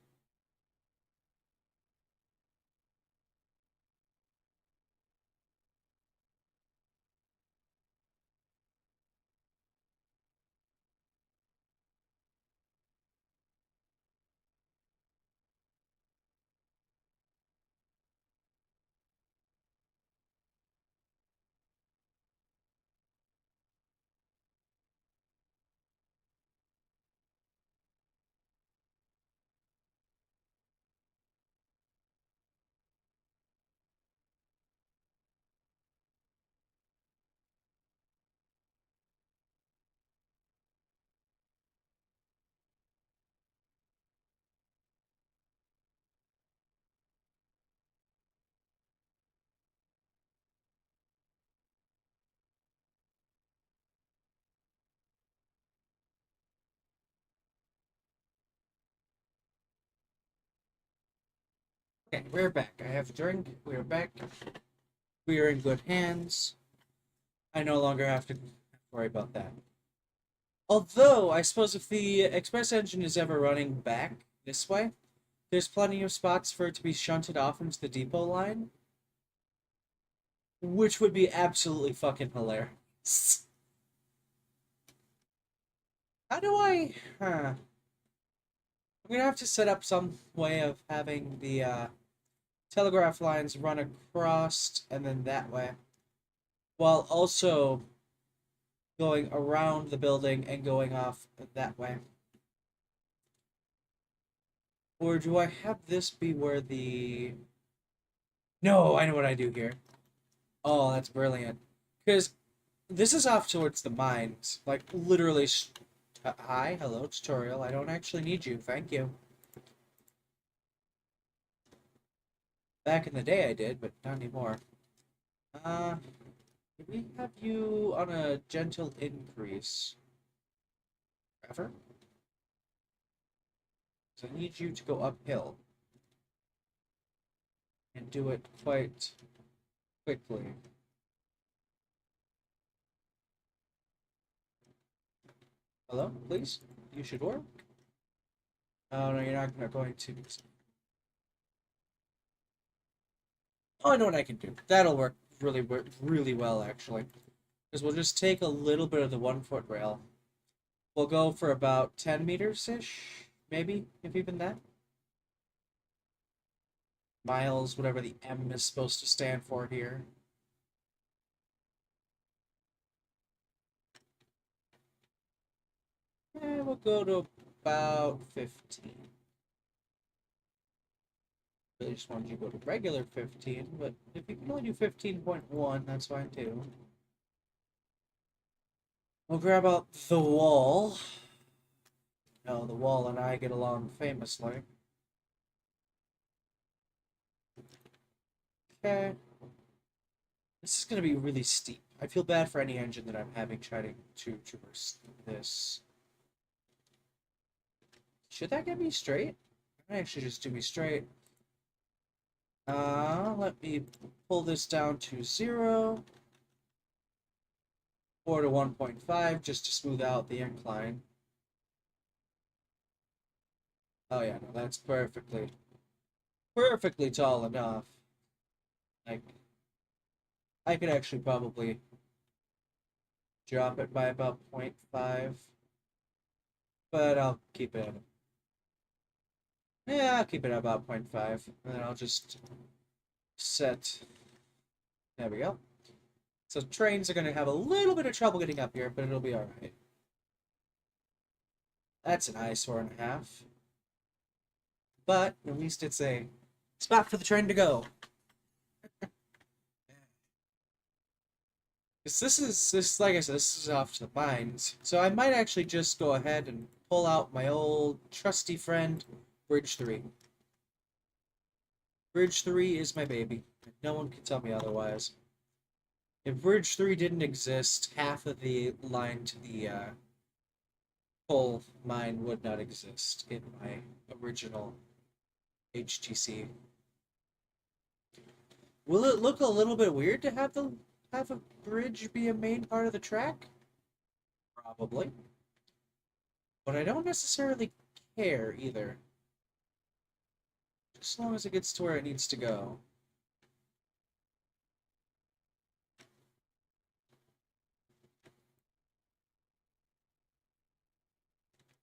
Okay, we're back. I have a drink. We're back. We are in good hands. I no longer have to worry about that. Although, I suppose if the express engine is ever running back this way, there's plenty of spots for it to be shunted off into the depot line, which would be absolutely fucking hilarious. How do I? I'm gonna have to set up some way of having the telegraph lines run across and then that way, while also going around the building and going off that way. Or do I have this be where the... No, I know what I do here. Oh, that's brilliant. Because this is off towards the mines. Like, literally... Hi, hello, tutorial. I don't actually need you. Thank you. Back in the day I did, but not anymore. Uh, can we have you on a gentle increase? Ever? So I need you to go uphill. And do it quite quickly. Hello, please? You should work. Oh no, you're not going to. Oh, I know what I can do. That'll work really well, actually. Because we'll just take a little bit of the 1 foot rail. We'll go for about 10 meters-ish, maybe, if even that. Miles, whatever the M is supposed to stand for here. We'll go to about 15. Really just wanted you to go to regular 15, but if you can only do 15.1, that's fine too. We'll grab out the wall. No, the wall and I get along famously. Okay. This is going to be really steep. I feel bad for any engine that I'm having trying to traverse this. Should that get me straight? It actually just do me straight. Let me pull this down to 0 or to 1.5 just to smooth out the incline. Oh yeah, no, that's perfectly tall enough. Like, I could actually probably drop it by about 0.5, but I'll keep it. Yeah, I'll keep it at about 0.5, and then I'll just set. There we go. So trains are going to have a little bit of trouble getting up here, but it'll be all right. That's an eyesore and a half, but at least it's a spot for the train to go. This, like I said, this is off to the mines, so I might actually just go ahead and pull out my old trusty friend, Bridge 3. Bridge 3 is my baby. No one can tell me otherwise. If Bridge 3 didn't exist, half of the line to the coal mine would not exist in my original HTC. Will it look a little bit weird to have a bridge be a main part of the track? Probably. But I don't necessarily care either. Just as long as it gets to where it needs to go.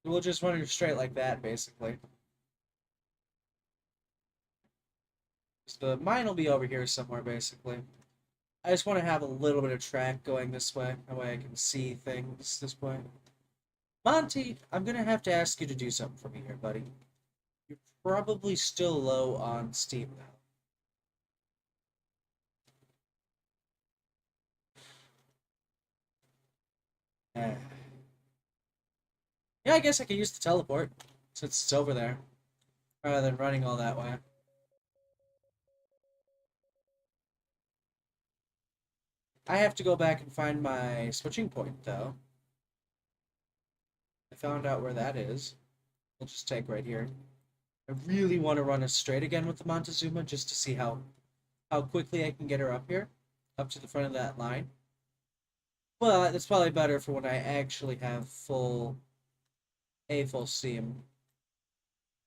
We'll just run it straight like that, basically. The mine will be over here somewhere, basically. I just want to have a little bit of track going this way. That way I can see things this way. Monty, I'm going to have to ask you to do something for me here, buddy. You're probably still low on Steam now. Yeah, I guess I could use the teleport, since it's over there, rather than running all that way. I have to go back and find my switching point, though. I found out where that is. We'll just take right here. I really want to run a straight again with the Montezuma, just to see how quickly I can get her up here, up to the front of that line. But it's probably better for when I actually have full steam.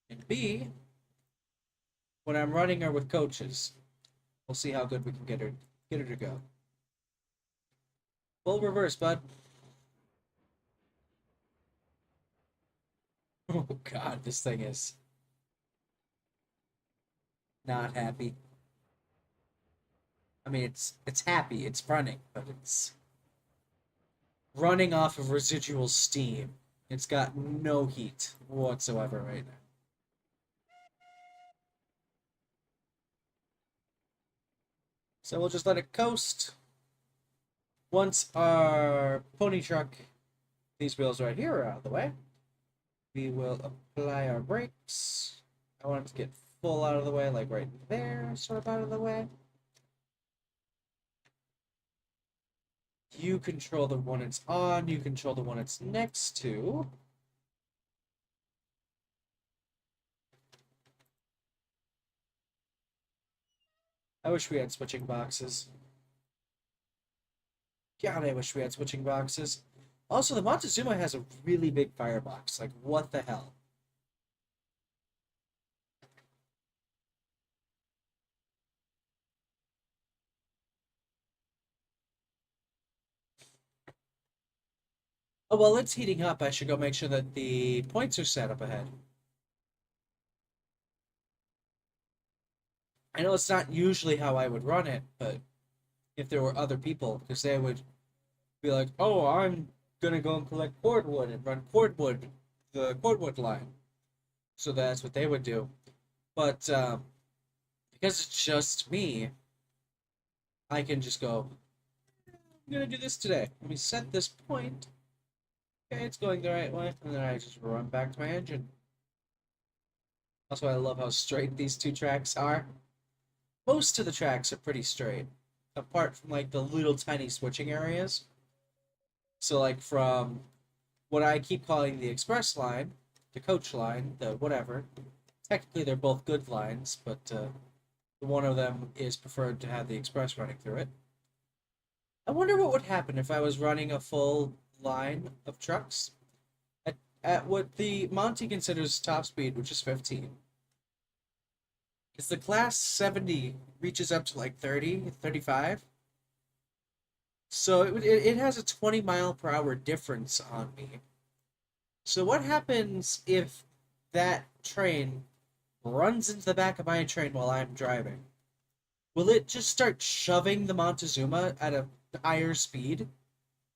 And B, when I'm running her with coaches, we'll see how good we can get her to go. Full reverse, bud. Oh god, this thing is not happy. I mean, it's happy, it's running, but it's running off of residual steam. It's got no heat whatsoever right now. So we'll just let it coast. Once our pony truck, these wheels right here are out of the way, we will apply our brakes. I want it to get full out of the way, like right there, sort of out of the way. You control the one it's on, you control the one it's next to. I wish we had switching boxes. God, I wish we had switching boxes. Also, the Montezuma has a really big firebox. Like, what the hell? Oh, well, it's heating up. I should go make sure that the points are set up ahead. I know it's not usually how I would run it, but if there were other people, because they would be like, oh, I'm gonna go and collect cordwood and run the cordwood line. So that's what they would do. But because it's just me, I can just go, I'm gonna do this today. Let me set this point. Okay, it's going the right way. And then I just run back to my engine. Also, I love how straight these two tracks are. Most of the tracks are pretty straight. apart from like the little tiny switching areas. So like from what I keep calling the express line, the coach line, the whatever. Technically, they're both good lines, but one of them is preferred to have the express running through it. I wonder what would happen if I was running a full line of trucks at what the Monty considers top speed, which is 15. Because the class 70 reaches up to like 30, 35. So it has a 20 mile per hour difference on me. So what happens if that train runs into the back of my train while I'm driving? Will it just start shoving the Montezuma at a higher speed?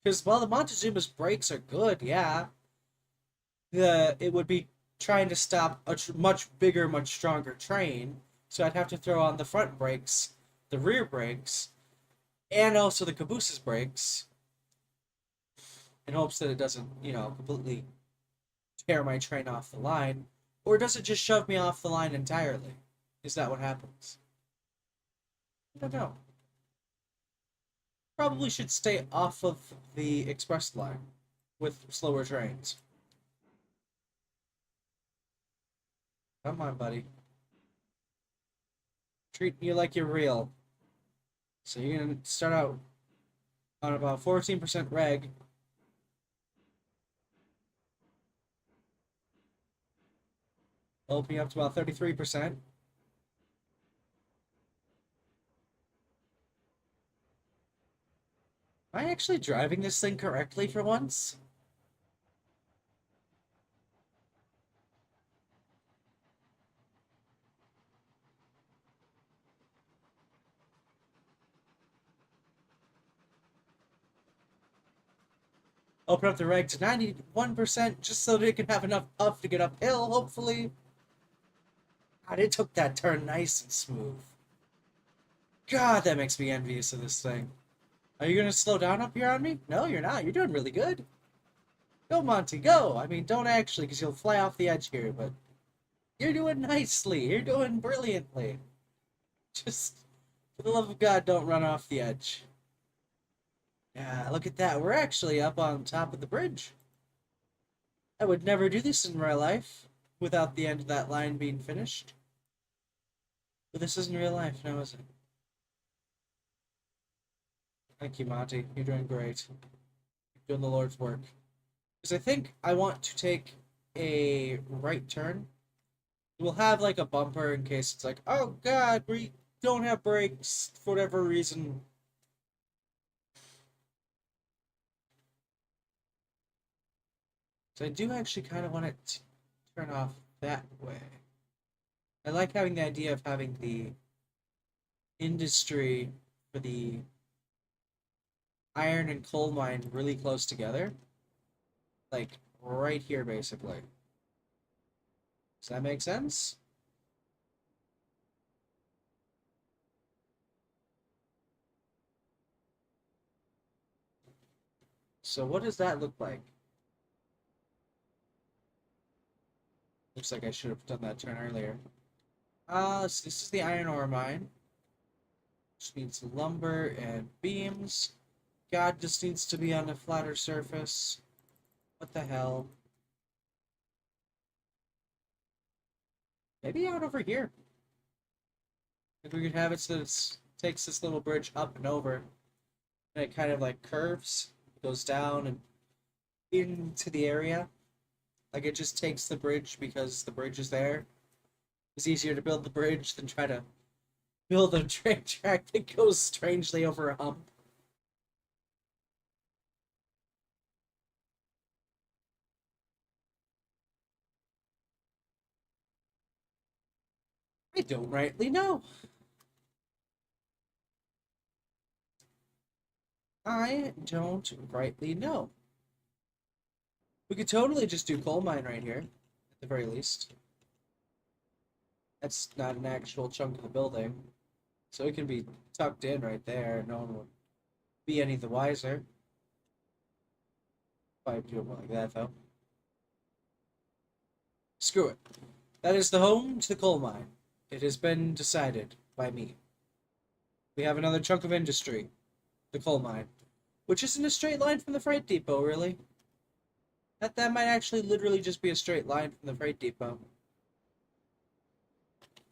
Because while the Montezuma's brakes are good, yeah, it would be trying to stop a much bigger, much stronger train. So I'd have to throw on the front brakes, the rear brakes, and also the caboose's brakes in hopes that it doesn't, completely tear my train off the line. Or does it just shove me off the line entirely? Is that what happens? I don't know. Probably should stay off of the express line with slower trains. Come on, buddy. Treat you like you're real. So you're gonna start out on about 14% reg. Opening up to about 33%. Am I actually driving this thing correctly for once? Open up the reg to 91% just so that it can have enough puff to get uphill, hopefully. God, it took that turn nice and smooth. God, that makes me envious of this thing. Are you gonna slow down up here on me? No, you're not. You're doing really good. Go, Monty, go! I mean, don't actually, because you'll fly off the edge here, but you're doing nicely. You're doing brilliantly. Just, for the love of God, don't run off the edge. Yeah, look at that. We're actually up on top of the bridge. I would never do this in real life without the end of that line being finished. But this isn't real life, now is it? Thank you, Monty. You're doing great. You're doing the Lord's work. Because I think I want to take a right turn. We'll have like a bumper in case it's like, oh God, we don't have brakes for whatever reason. So I do actually kind of want it to turn off that way. I like having the idea of having the industry for the iron and coal mine really close together. Like right here, basically. Does that make sense? So what does that look like? Looks like I should have done that turn earlier. This is the iron ore mine. Which needs lumber and beams. God just needs to be on a flatter surface. What the hell? Maybe out over here. If we could have it so that it takes this little bridge up and over. And it kind of like curves, goes down and into the area. Like it just takes the bridge because the bridge is there. It's easier to build the bridge than try to build a train track that goes strangely over a hump. I don't rightly know. I don't rightly know. We could totally just do coal mine right here, at the very least. That's not an actual chunk of the building. So it can be tucked in right there. No one would be any the wiser. If I do it like that, though. Screw it. That is the home to the coal mine. It has been decided by me. We have another chunk of industry, the coal mine, which isn't a straight line from the freight depot, really. That might actually literally just be a straight line from the freight depot.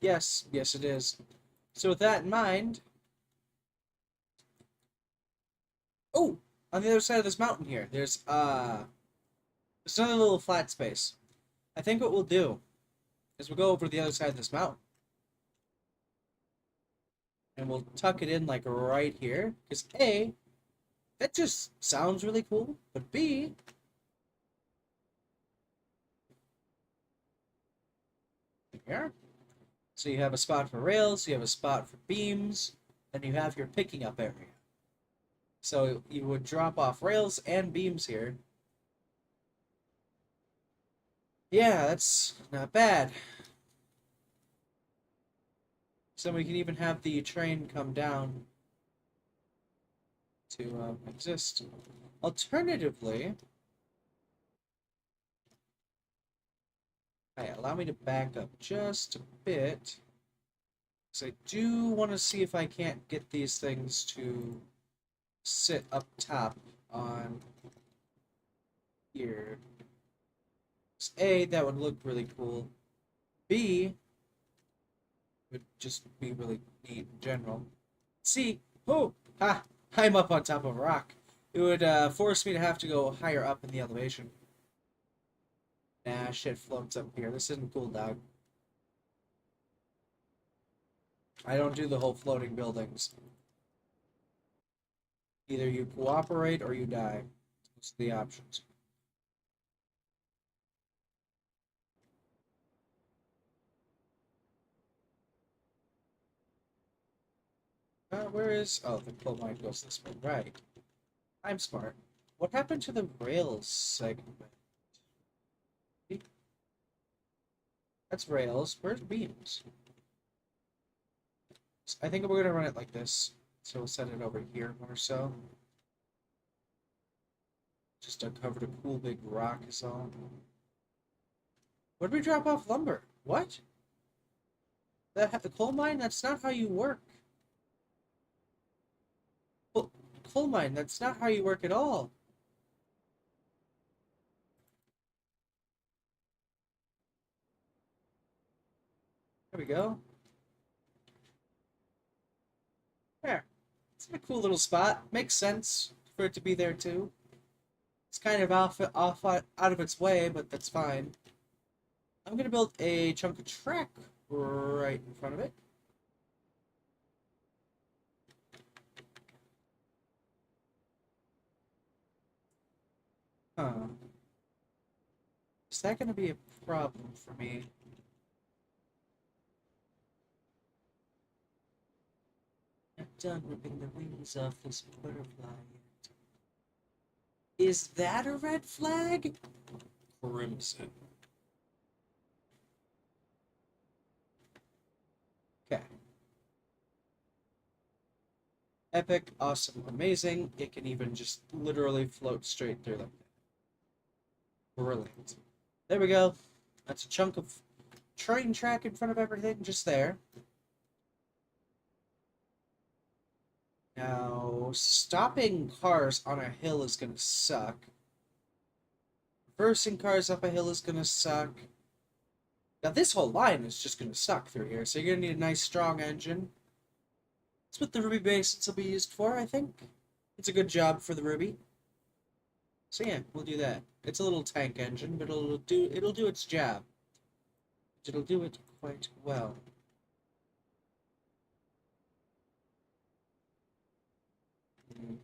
Yes, yes, it is. So with that in mind, oh, on the other side of this mountain here, there's another little flat space. I think what we'll do is we'll go over to the other side of this mountain and we'll tuck it in like right here. Because A, that just sounds really cool, but B, here. So you have a spot for rails, you have a spot for beams, and you have your picking up area. So you would drop off rails and beams here. Yeah, that's not bad. So we can even have the train come down to exist. Alternatively, hey, allow me to back up just a bit. Because I do want to see if I can't get these things to sit up top on here. A, that would look really cool. B, would just be really neat in general. C, oh, ha, I'm up on top of a rock. It would force me to have to go higher up in the elevation. Nah, shit floats up here. This isn't cool, dog. I don't do the whole floating buildings. Either you cooperate or you die. Those are the options. Where is... Oh, the coal mine goes this way. Right. I'm smart. What happened to the rails segment? That's rails. Where's beams? I think we're going to run it like this. So we'll set it over here more so. Just uncovered a cool big rock is all. Where did we drop off lumber? What? The coal mine? That's not how you work. Coal, coal mine, that's not how you work at all. There we go. There. It's a cool little spot. Makes sense for it to be there too. It's kind of out of its way, but that's fine. I'm gonna build a chunk of track right in front of it. Huh. Is that gonna be a problem for me? I'm done ripping the wings off this butterfly yet. Is that a red flag? Crimson. Okay. Epic, awesome, amazing. It can even just literally float straight through them. Brilliant. There we go. That's a chunk of train track in front of everything, just there. Now, stopping cars on a hill is gonna suck. Reversing cars up a hill is gonna suck. Now, this whole line is just gonna suck through here, so you're gonna need a nice strong engine. That's what the Ruby basins will be used for, I think. It's a good job for the Ruby. So yeah, we'll do that. It's a little tank engine, but it'll do its job. It'll do it quite well. Mm.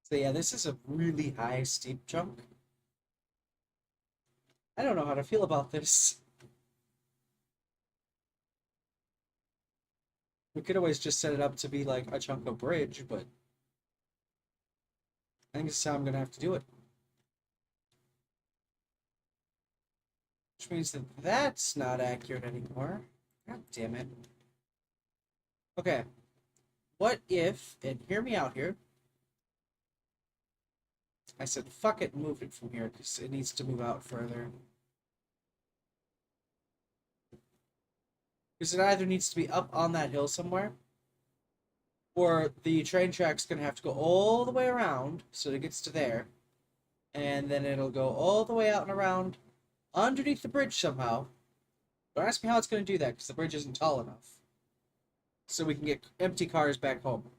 So yeah, this is a really high, steep chunk. I don't know how to feel about this. We could always just set it up to be like a chunk of bridge, but I think this is how I'm gonna have to do it. Which means that that's not accurate anymore. God damn it. Okay, what if, and hear me out here, I said fuck it, move it from here, because it needs to move out further. Because it either needs to be up on that hill somewhere, or the train track's gonna have to go all the way around so it gets to there, and then it'll go all the way out and around underneath the bridge somehow. Don't ask me how it's gonna do that, because the bridge isn't tall enough. So we can get empty cars back home.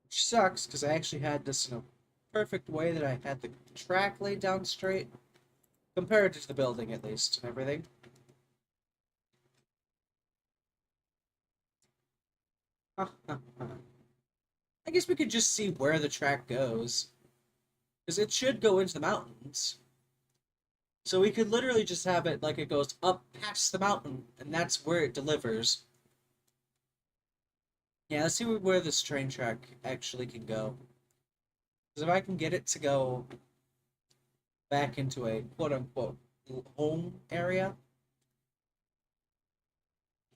Which sucks, because I actually had this in a perfect way that I had the track laid down straight, compared to the building at least, and everything. I guess we could just see where the track goes. Because it should go into the mountains. So we could literally just have it like it goes up past the mountain, and that's where it delivers. Yeah, let's see where this train track actually can go. Because if I can get it to go back into a quote-unquote home area,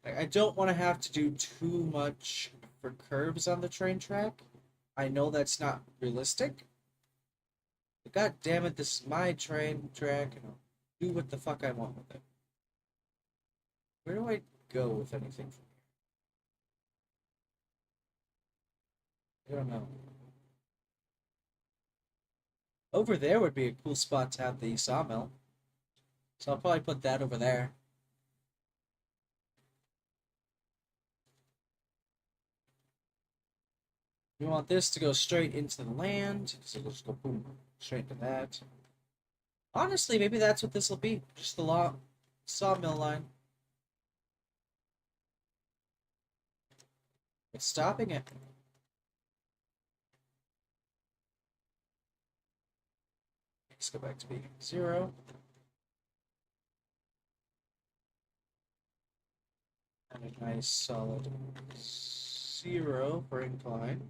I don't want to have to do too much for curves on the train track. I know that's not realistic. But god damn it, this is my train track, and I'll do what the fuck I want with it. Where do I go with anything from here? I don't know. Over there would be a cool spot to have the sawmill. So I'll probably put that over there. We want this to go straight into the land, so it'll just go boom, straight to that. Honestly, maybe that's what this will be. Just the sawmill line. It's stopping it. Let's go back to being 0. And a nice solid 0 for incline.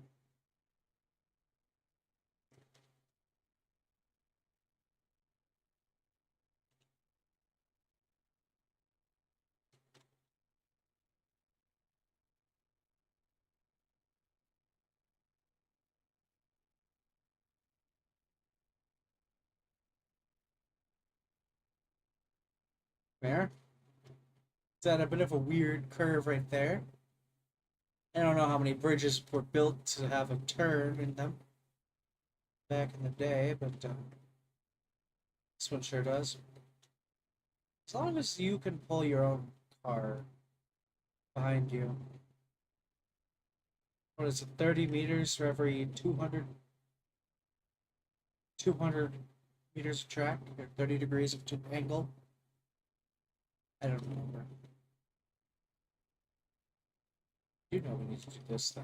There. It's at a bit of a weird curve right there. I don't know how many bridges were built to have a turn in them back in the day, but this one sure does. As long as you can pull your own car behind you. What is it, 30 meters for every 200 meters of track, or 30 degrees of angle? I don't remember. You know we need to do this though.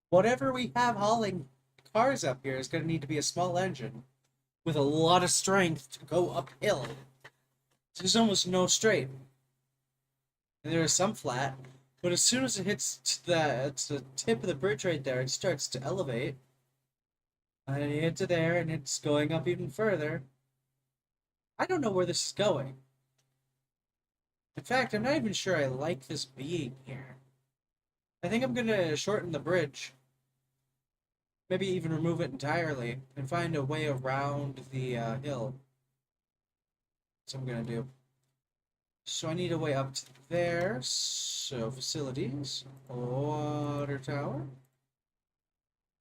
Whatever we have hauling cars up here is going to need to be a small engine with a lot of strength to go uphill. There's almost no straight. And there is some flat, but as soon as it hits the tip of the bridge right there, it starts to elevate. And you hit to there, and it's going up even further. I don't know where this is going. In fact, I'm not even sure I like this being here. I think I'm gonna shorten the bridge. Maybe even remove it entirely and find a way around the hill. That's what I'm gonna do. So I need a way up to there. So facilities, water tower.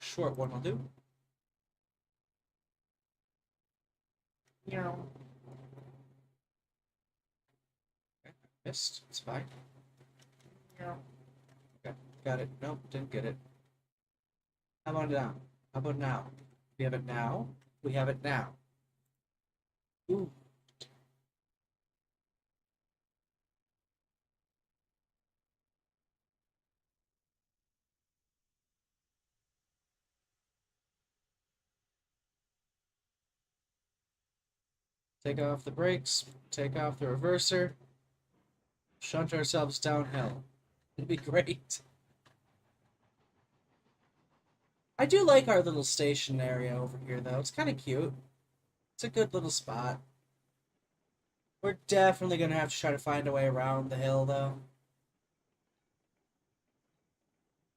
Short one will do. Yeah. Okay, missed. It's fine. Yeah. Okay, got it. Nope, didn't get it. How about now? How about now? We have it now. We have it now. Ooh. Take off the brakes. Take off the reverser. Shunt ourselves downhill. It'd be great. I do like our little station area over here, though. It's kind of cute. It's a good little spot. We're definitely gonna have to try to find a way around the hill, though.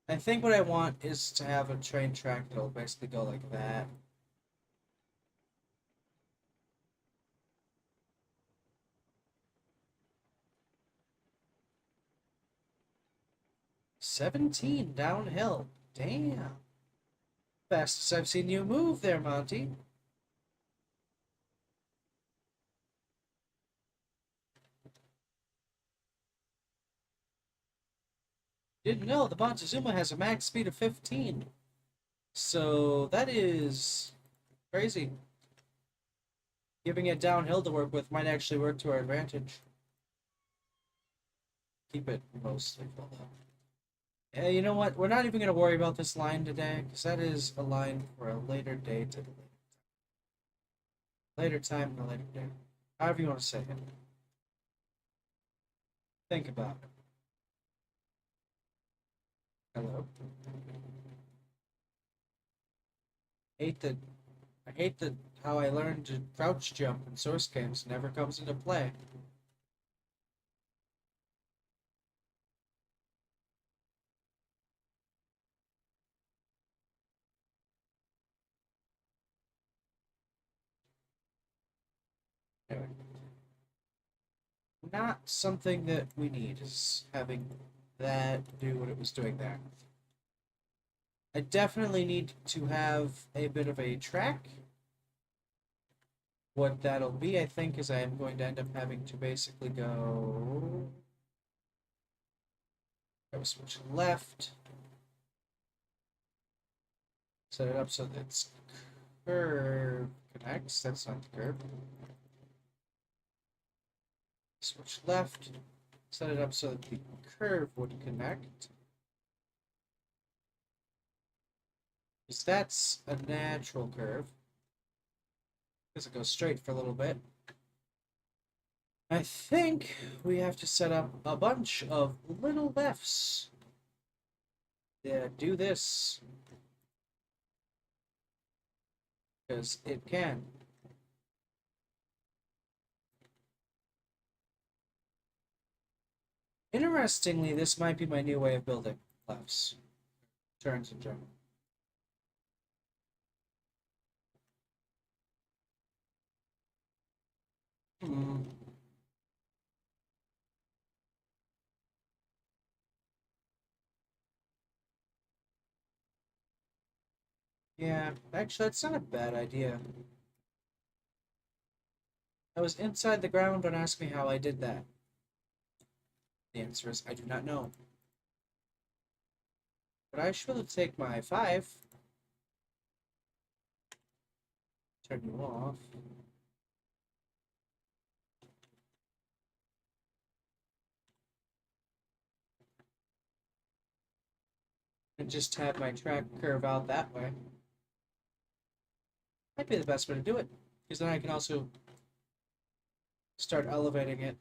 I think what I want is to have a train track that'll basically go like that. 17 downhill. Damn. Fastest I've seen you move there, Monty. Didn't know the Montezuma has a max speed of 15. So that is crazy. Giving it downhill to work with might actually work to our advantage. Keep it mostly full up. Yeah, you know what? We're not even going to worry about this line today, because that is a line for a later date at a later time and a later date. However you want to say it. Think about it. Hello. Hate that. I hate that how I learned to crouch jump in source games never comes into play. 'Not something that we need is having that do what it was doing there. I definitely need to have a bit of a track. What that'll be, I think, is I am going to end up having to basically go switch left, set it up so that it's curve connects. That's not the curve. Switch left, set it up so that the curve would connect. Because that's a natural curve. Because it goes straight for a little bit. I think we have to set up a bunch of little lefts. Yeah, do this. Because it can. Interestingly, this might be my new way of building lefts. Turns in general. Hmm. Yeah, actually, that's not a bad idea. I was inside the ground. Don't ask me how I did that. The answer is I do not know. But I should take my 5. Turn you off. And just have my track curve out that way. Might be the best way to do it. Because then I can also start elevating it.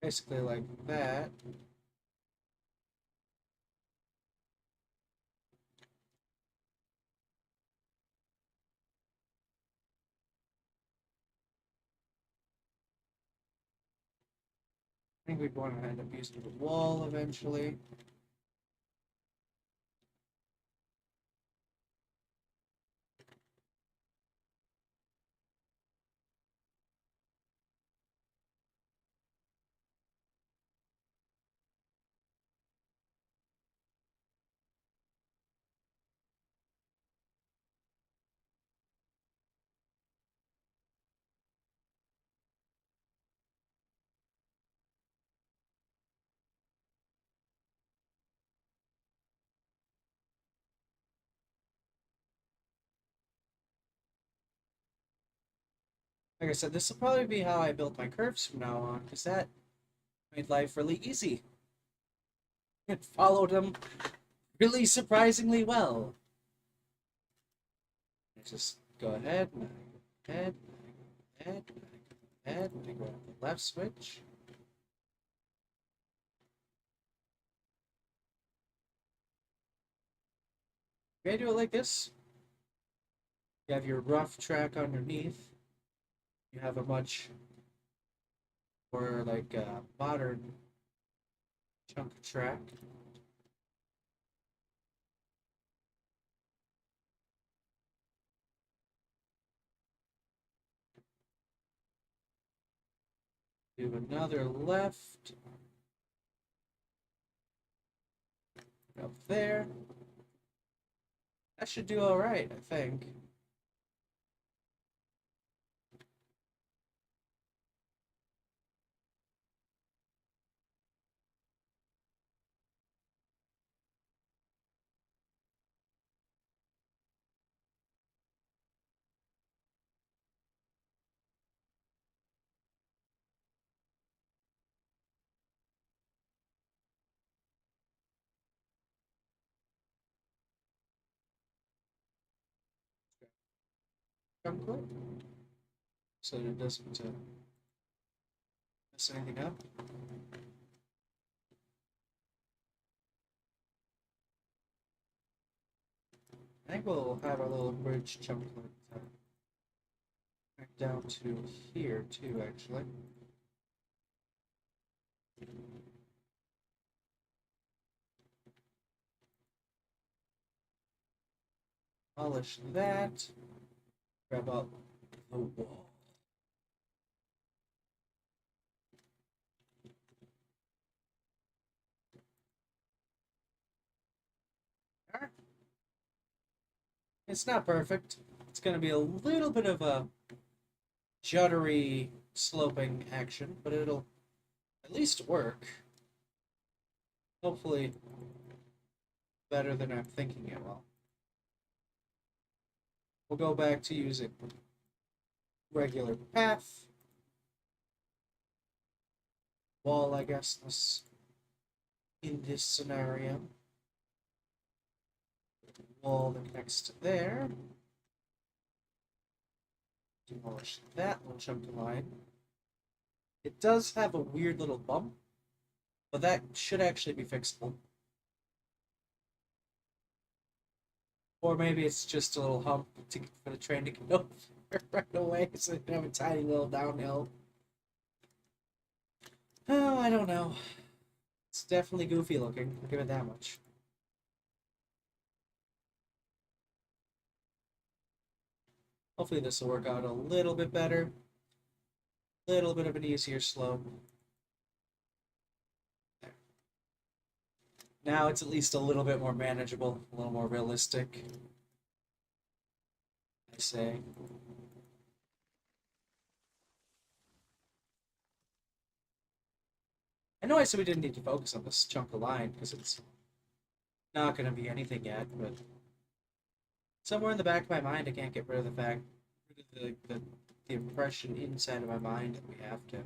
Basically like that. I think we'd want to end up using the wall eventually. Like I said, this will probably be how I build my curves from now on, because that made life really easy. It followed them really surprisingly well. Just go ahead, head, head, head, and go the left switch. Okay, do it like this. You have your rough track underneath. You have a much more like modern chunk track. Do another left. Up there. That should do all right, I think. Chunk clip. So it doesn't mess anything up. I think we'll have our little bridge chunk clip back down to here too, actually. Polish that. Grab up the wall. Alright. It's not perfect. It's going to be a little bit of a juddery sloping action, but it'll at least work. Hopefully better than I'm thinking it will. We'll go back to using regular path. Wall, I guess, in this scenario. Wall that connects to there. Demolish that little chunk of line. It does have a weird little bump, but that should actually be fixable. Or maybe it's just a little hump for the train to get over right away, so you can have a tiny little downhill. Oh, I don't know. It's definitely goofy looking, I'll give it that much. Hopefully this will work out a little bit better. Little bit of an easier slope. Now it's at least a little bit more manageable, a little more realistic, I say. I know I said we didn't need to focus on this chunk of line because it's not going to be anything yet, but somewhere in the back of my mind, I can't get rid of the fact, rid of the impression inside of my mind that we have to.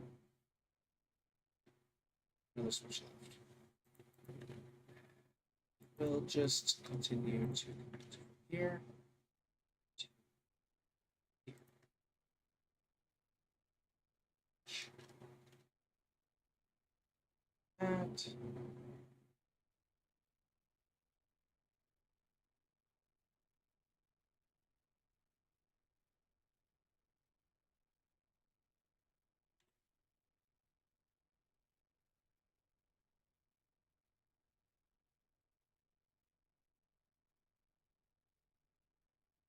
Another switch left. We'll just continue to connect here.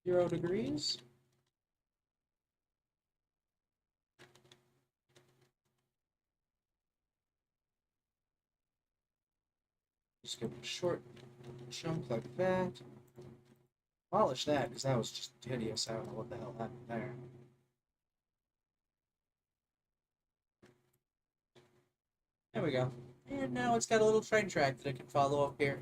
0 degrees. Just give it a short chunk like that. Polish that because that was just hideous. I don't know what the hell happened there. There we go. And now it's got a little train track that it can follow up here.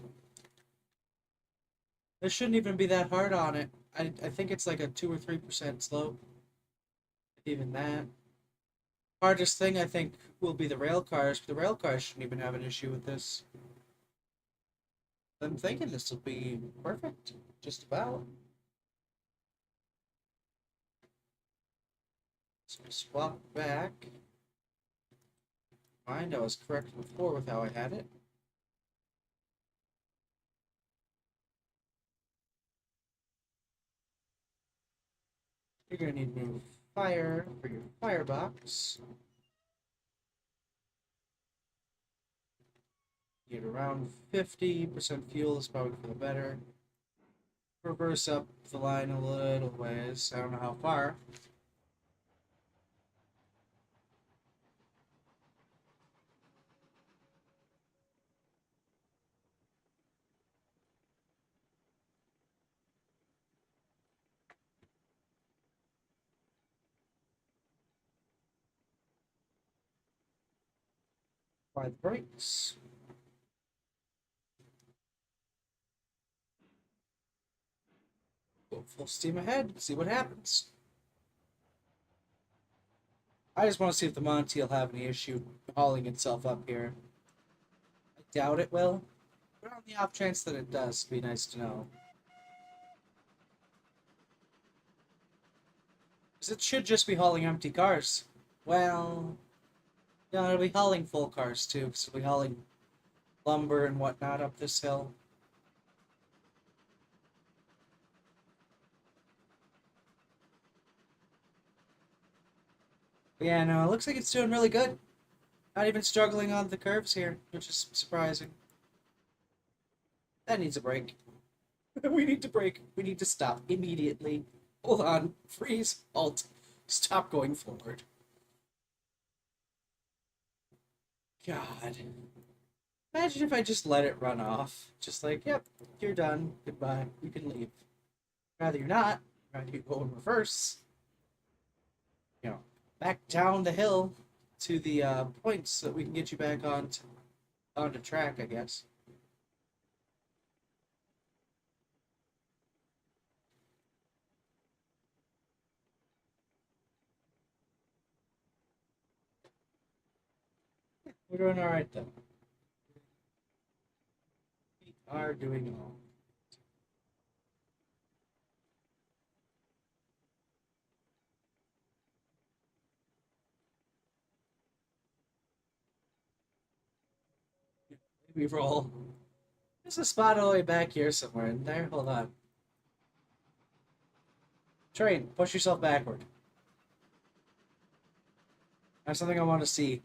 There shouldn't even be that hard on it. I think it's like a 2 or 3% slope. Even that. Hardest thing I think will be the rail cars, but the rail cars shouldn't even have an issue with this. I'm thinking this will be perfect. Just about. So swap back. Mind, I was correct before with how I had it. You're gonna need new fire for your firebox. Get around 50% fuel is probably for the better. Reverse up the line a little ways. I don't know how far. Apply the brakes. Go full steam ahead. See what happens. I just want to see if the Monty will have any issue hauling itself up here. I doubt it will, but on the off chance that it does, it'd be nice to know. Because it should just be hauling empty cars. Well, no, it'll be hauling full cars too, because it'll be hauling lumber and whatnot up this hill. Yeah, no, it looks like it's doing really good. Not even struggling on the curves here, which is surprising. That needs a break. We need to break. We need to stop immediately. Hold on. Freeze. Halt. Stop going forward. God. Imagine if I just let it run off. Just like, yep, you're done. Goodbye. You can leave. Rather you're not. Rather you go in reverse. You know, back down the hill to the points so that we can get you back onto track, I guess. We're doing all right though. We are doing all. We roll. There's a spot all the way back here somewhere in there. Hold on. Train, push yourself backward. That's something I want to see.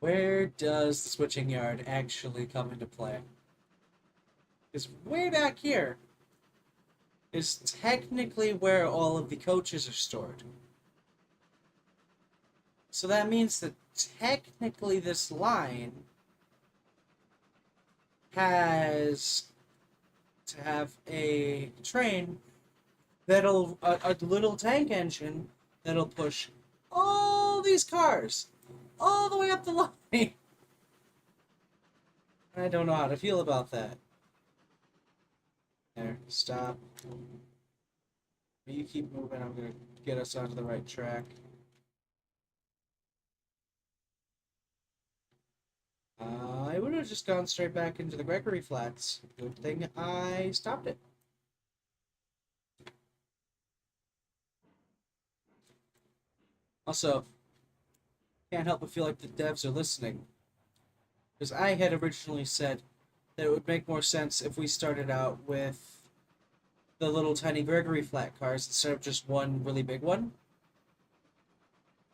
Where does the switching yard actually come into play? Because way back here is technically where all of the coaches are stored. So that means that technically this line has to have a train that'll a little tank engine that'll push all these cars all the way up the line. I don't know how to feel about that. There, stop. You keep moving, I'm gonna get us onto the right track. I would have just gone straight back into the Gregory Flats. Good thing I stopped it. Also, can't help but feel like the devs are listening. Because I had originally said that it would make more sense if we started out with the little tiny Gregory flat cars instead of just one really big one.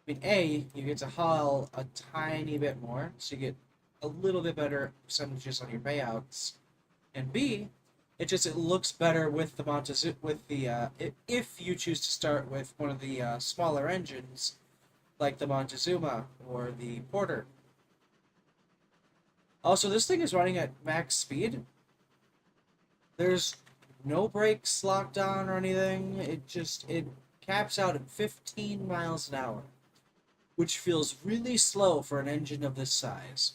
I mean, A, you get to haul a tiny bit more, so you get a little bit better percentages on your payouts. And B, it looks better with the Montezuma with the if you choose to start with one of the smaller engines like the Montezuma or the Porter. Also, this thing is running at max speed. There's no brakes locked on or anything. It caps out at 15 miles an hour, which feels really slow for an engine of this size.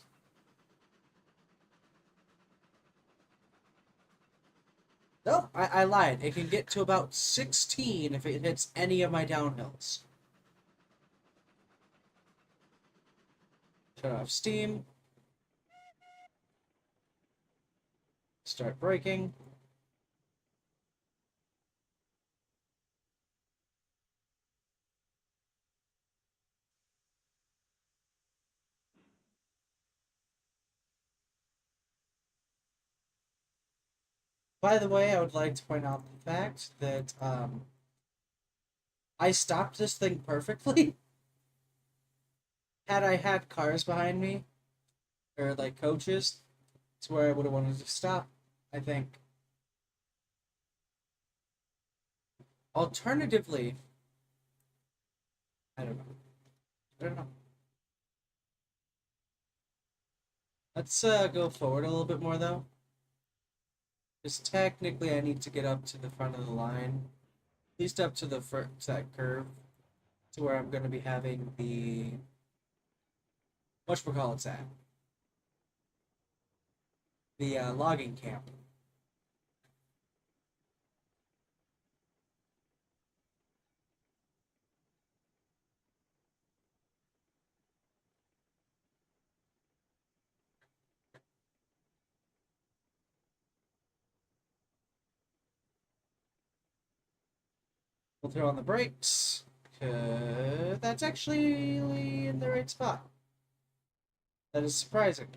Nope, I lied. It can get to about 16 if it hits any of my downhills. Shut off steam. Start braking. By the way, I would like to point out the fact that I stopped this thing perfectly. Had I had cars behind me, or like coaches, it's where I would have wanted to stop, I think. Alternatively, I don't know. I don't know. Let's go forward a little bit more though. Because technically I need to get up to the front of the line. At least up to the first that curve. To where I'm gonna be having the whatchamacallit's at. The logging camp. We'll throw on the brakes. That's actually in the right spot. That is surprising.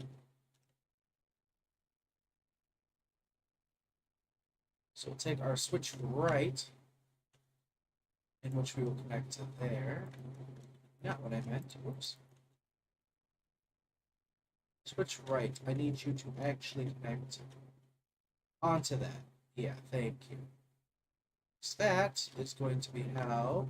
So we'll take our switch right, in which we will connect to there. Not what I meant. Whoops. Switch right. I need you to actually connect onto that. Yeah, thank you. So that is going to be how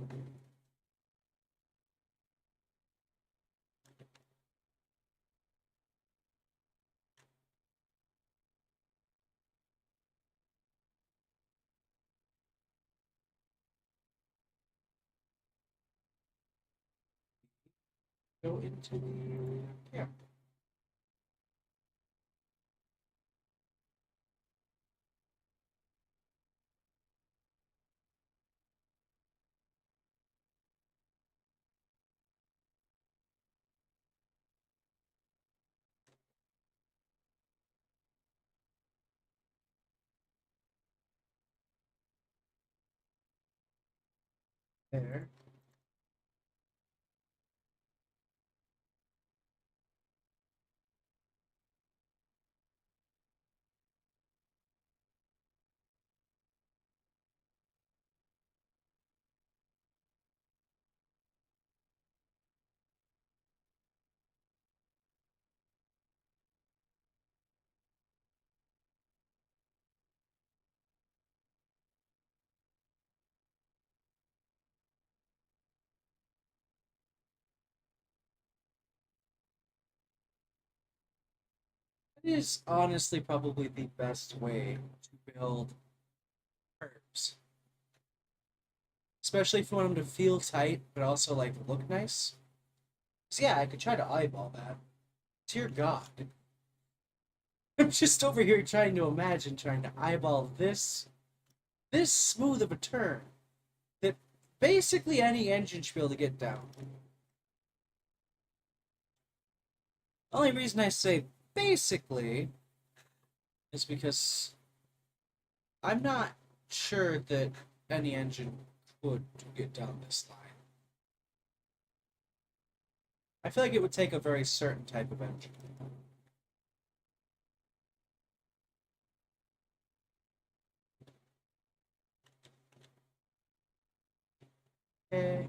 go into the camp. There. It is honestly probably the best way to build curves. Especially if you want them to feel tight, but also like look nice. So yeah, I could try to eyeball that. Dear God. I'm just over here trying to imagine trying to eyeball this smooth of a turn that basically any engine should be able to get down. The only reason I say basically is because I'm not sure that any engine could get down this line. I feel like it would take a very certain type of engine. Okay.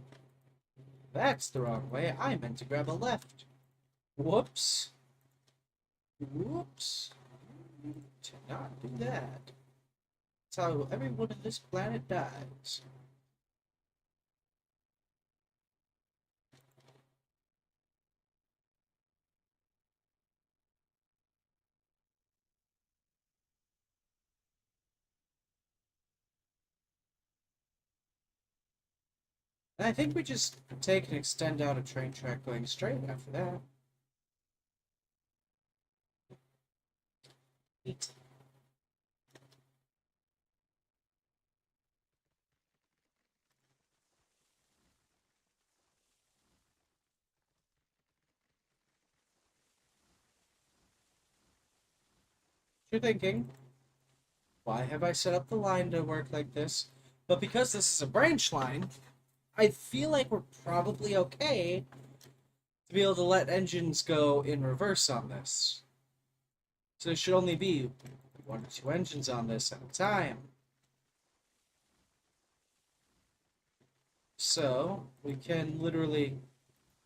That's the wrong way. I meant to grab a left. Whoops. Whoops. To not do that. That's how everyone on this planet dies. And I think we just take and extend out a train track going straight after that. Neat. You're thinking, why have I set up the line to work like this? But because this is a branch line, I feel like we're probably okay to be able to let engines go in reverse on this. So there should only be one or two engines on this at a time. So we can literally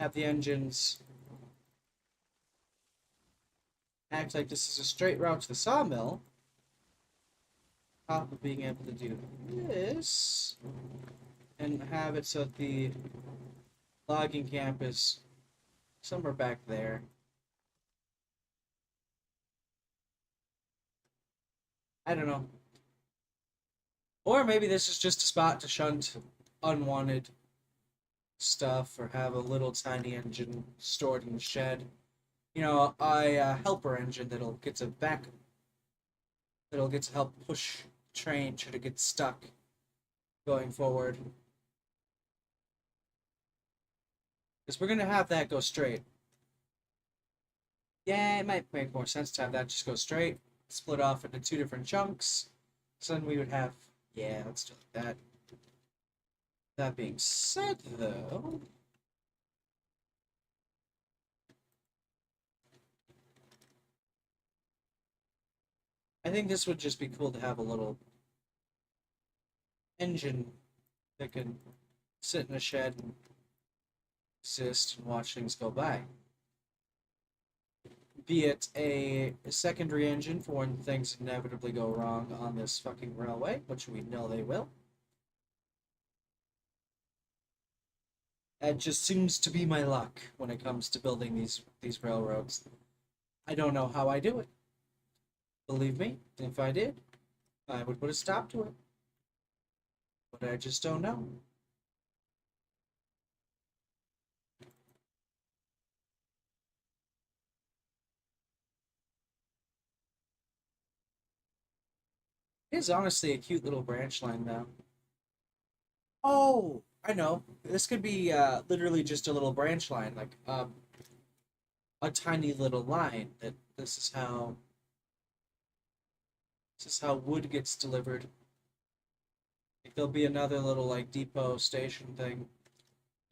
have the engines act like this is a straight route to the sawmill. Top of being able to do this and have it so that the logging camp is somewhere back there. I don't know. Or maybe this is just a spot to shunt unwanted stuff or have a little tiny engine stored in the shed. You know, a helper engine that'll get to help push the train should it get stuck going forward. Because we're gonna have that go straight. Yeah, it might make more sense to have that just go straight, split off into two different chunks. So then we would have, yeah, let's do that. That being said, though, I think this would just be cool to have a little engine that can sit in a shed and exist and watch things go by. Be it a secondary engine for when things inevitably go wrong on this fucking railway, which we know they will. That just seems to be my luck when it comes to building these railroads. I don't know how I do it. Believe me, if I did, I would put a stop to it. But I just don't know. It is honestly a cute little branch line, though. Oh, I know. This could be literally just a little branch line, like a tiny little line. That this is how wood gets delivered. Like there'll be another little like depot station thing,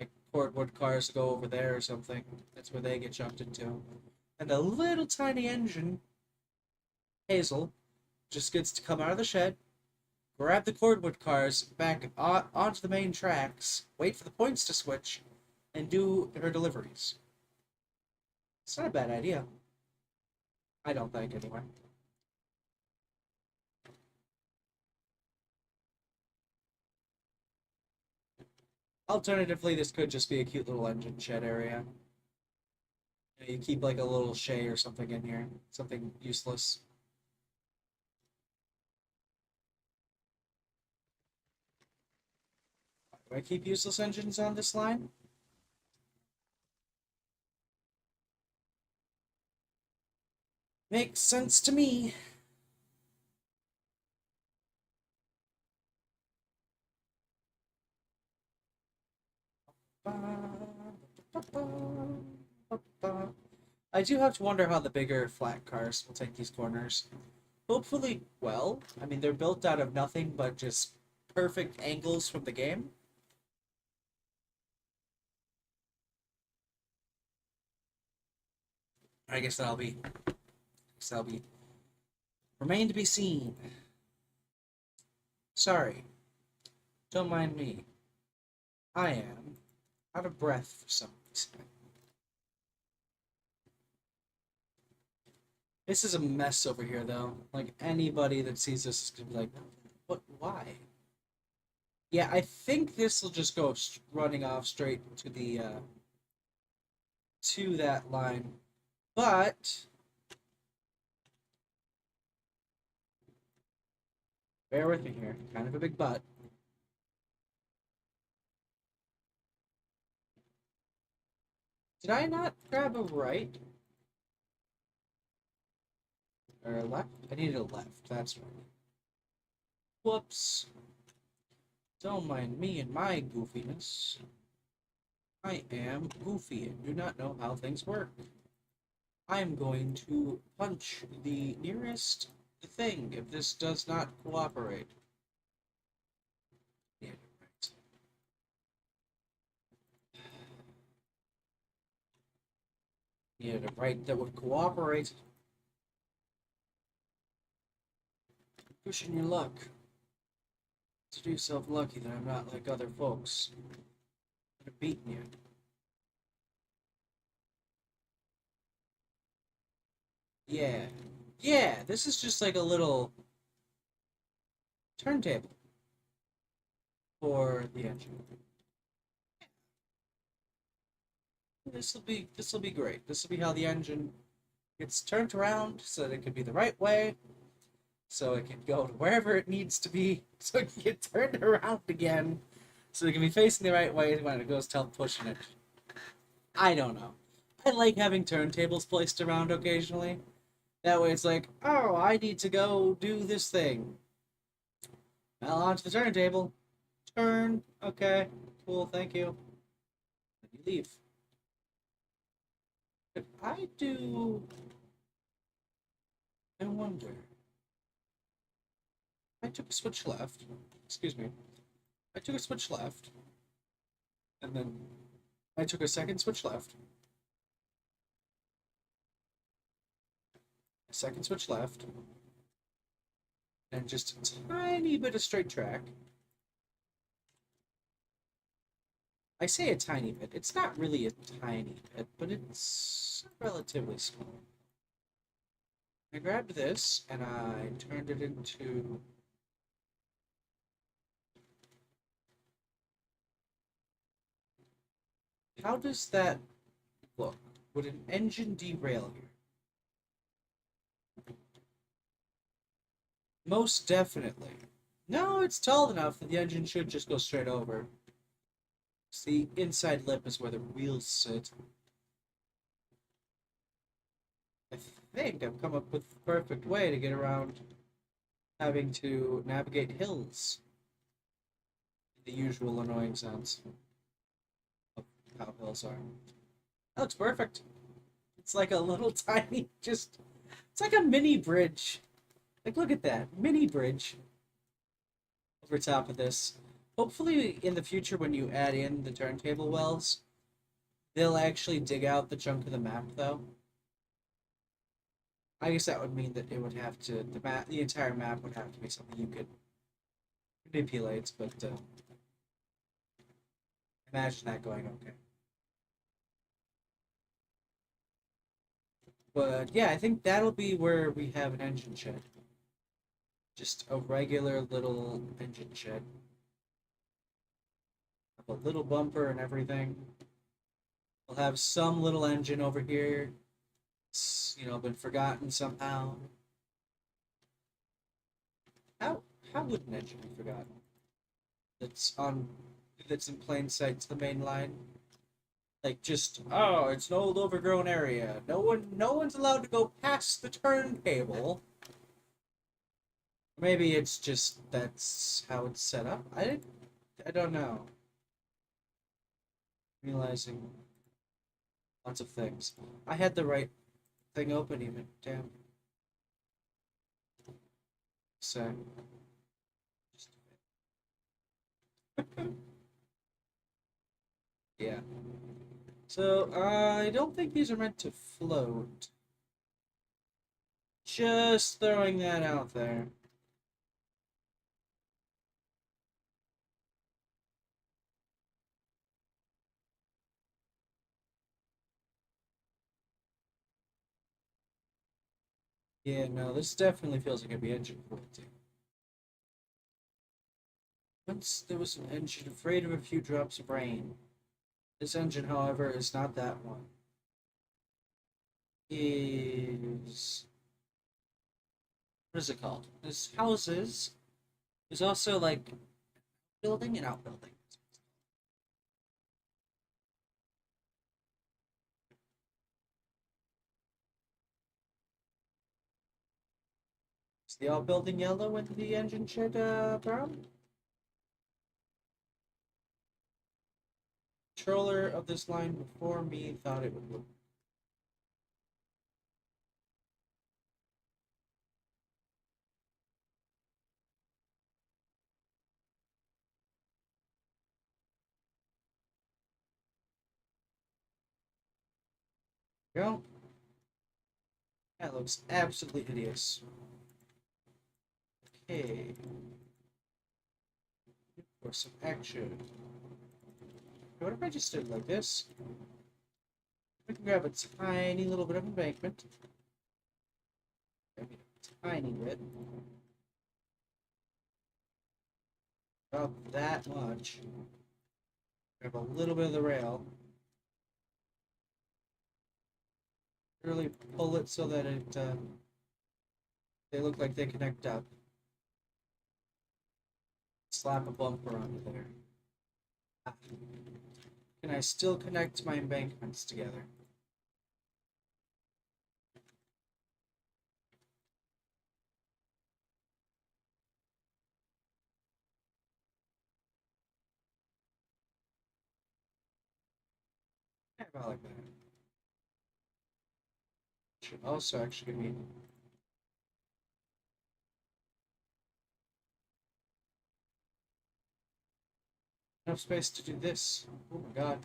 like cordwood cars go over there or something. That's where they get jumped into, and a little tiny engine, Hazel, just gets to come out of the shed, grab the cordwood cars back onto the main tracks, wait for the points to switch, and do her deliveries. It's not a bad idea. I don't think, anyway. Alternatively, this could just be a cute little engine shed area. You keep like a little shay or something in here, something useless. Do I keep useless engines on this line? Makes sense to me. I do have to wonder how the bigger flat cars will take these corners. Hopefully, well. I mean, they're built out of nothing but just perfect angles from the game. I guess that'll be remain to be seen. Sorry, don't mind me. I am out of breath for some reason. This is a mess over here, though. Like, anybody that sees this is gonna be like, what? Why? Yeah, I think this will just go running off straight to the to that line. But bear with me here. Kind of a big but. Did I not grab a right or a left? I needed a left. That's right. Whoops. Don't mind me and my goofiness. I am goofy and do not know how things work. I'm going to punch the nearest thing if this does not cooperate. Yeah, right. Needed a right that would cooperate. Pushing your luck. Consider yourself lucky that I'm not like other folks that have beaten you. Yeah. Yeah, this is just like a little turntable for the engine. This will be great. This will be how the engine gets turned around so that it can be the right way, so it can go to wherever it needs to be, so it can get turned around again, so it can be facing the right way when it goes to help pushing it. I don't know. I like having turntables placed around occasionally. That way it's like, oh, I need to go do this thing. Well, onto the turntable. Turn. Okay. Cool, thank you. Then you leave. Could I do... I wonder. I took a switch left. Excuse me. I took a switch left. And then I took a second switch left. A second switch left. And just a tiny bit of straight track. I say a tiny bit. It's not really a tiny bit, but it's relatively small. I grabbed this and I turned it into... How does that look? Would an engine derail here? Most definitely. No, it's tall enough that the engine should just go straight over. It's the inside lip is where the wheels sit. I think I've come up with the perfect way to get around having to navigate hills. The usual annoying sounds of how hills are. That looks perfect. It's like a little tiny, just... It's like a mini bridge. Like, look at that. Mini bridge over top of this. Hopefully, in the future, when you add in the turntable wells, they'll actually dig out the chunk of the map, though. I guess that would mean that it would have to... The entire map would have to be something you could manipulate, but imagine that going okay. But yeah, I think that'll be where we have an engine shed. Just a regular little engine shed. A little bumper and everything. We'll have some little engine over here. It's, been forgotten somehow. How how would an engine be forgotten? That's on that's in plain sight to the main line. Like just it's an old overgrown area. No one's allowed to go past the turntable. Maybe it's just that's how it's set up. I don't know. Realizing lots of things. I had the right thing open even. Damn. So just yeah. So I don't think these are meant to float. Just throwing that out there. Yeah, no, this definitely feels like it'd be engine cruelty. Once there was an engine afraid of a few drops of rain. This engine, however, is not that one. Is what is it called? This houses is also like building and outbuilding. Is the outbuilding yellow and the engine shed brown? Controller of this line before me thought it would look. Go. That looks absolutely hideous. Okay. For some action. What if I just did like this? We can grab a tiny little bit of embankment. Maybe a tiny bit. About that much. Grab a little bit of the rail. Really pull it so that they look like they connect up. Slap a bumper onto there. Ah. Can I still connect my embankments together? Yeah, about like that. Should also actually give me enough space to do this. Oh my god.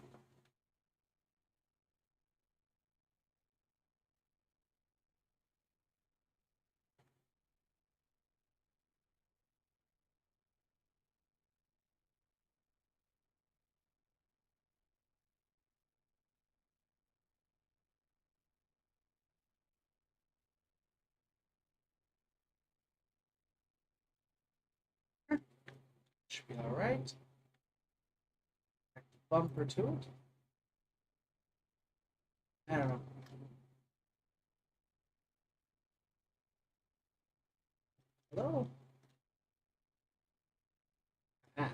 Should be alright. Bumper to it. I don't know. Hello? Ah.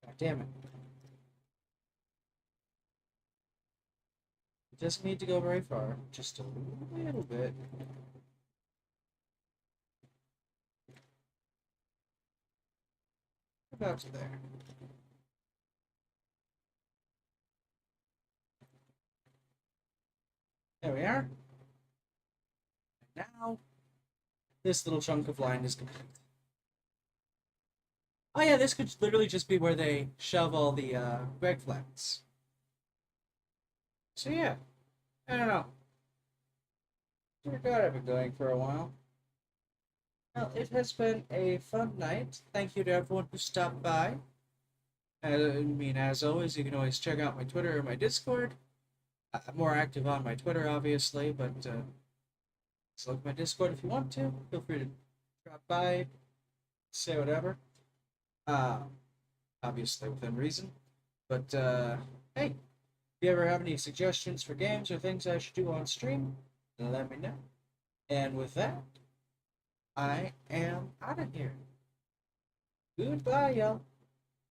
God damn it. It doesn't need to go very far. Just a little bit. About to there. There we are. Now, this little chunk of line is complete. Oh yeah, this could literally just be where they shove all the brake flats. So yeah, I don't know. Dear God, I've been going for a while. Well, it has been a fun night. Thank you to everyone who stopped by. As always, you can always check out my Twitter or my Discord. I'm more active on my Twitter, obviously, but just look at my Discord if you want to. Feel free to drop by, say whatever. Uh, Obviously within reason. But hey, if you ever have any suggestions for games or things I should do on stream, let me know. And with that, I am out of here. Goodbye, y'all.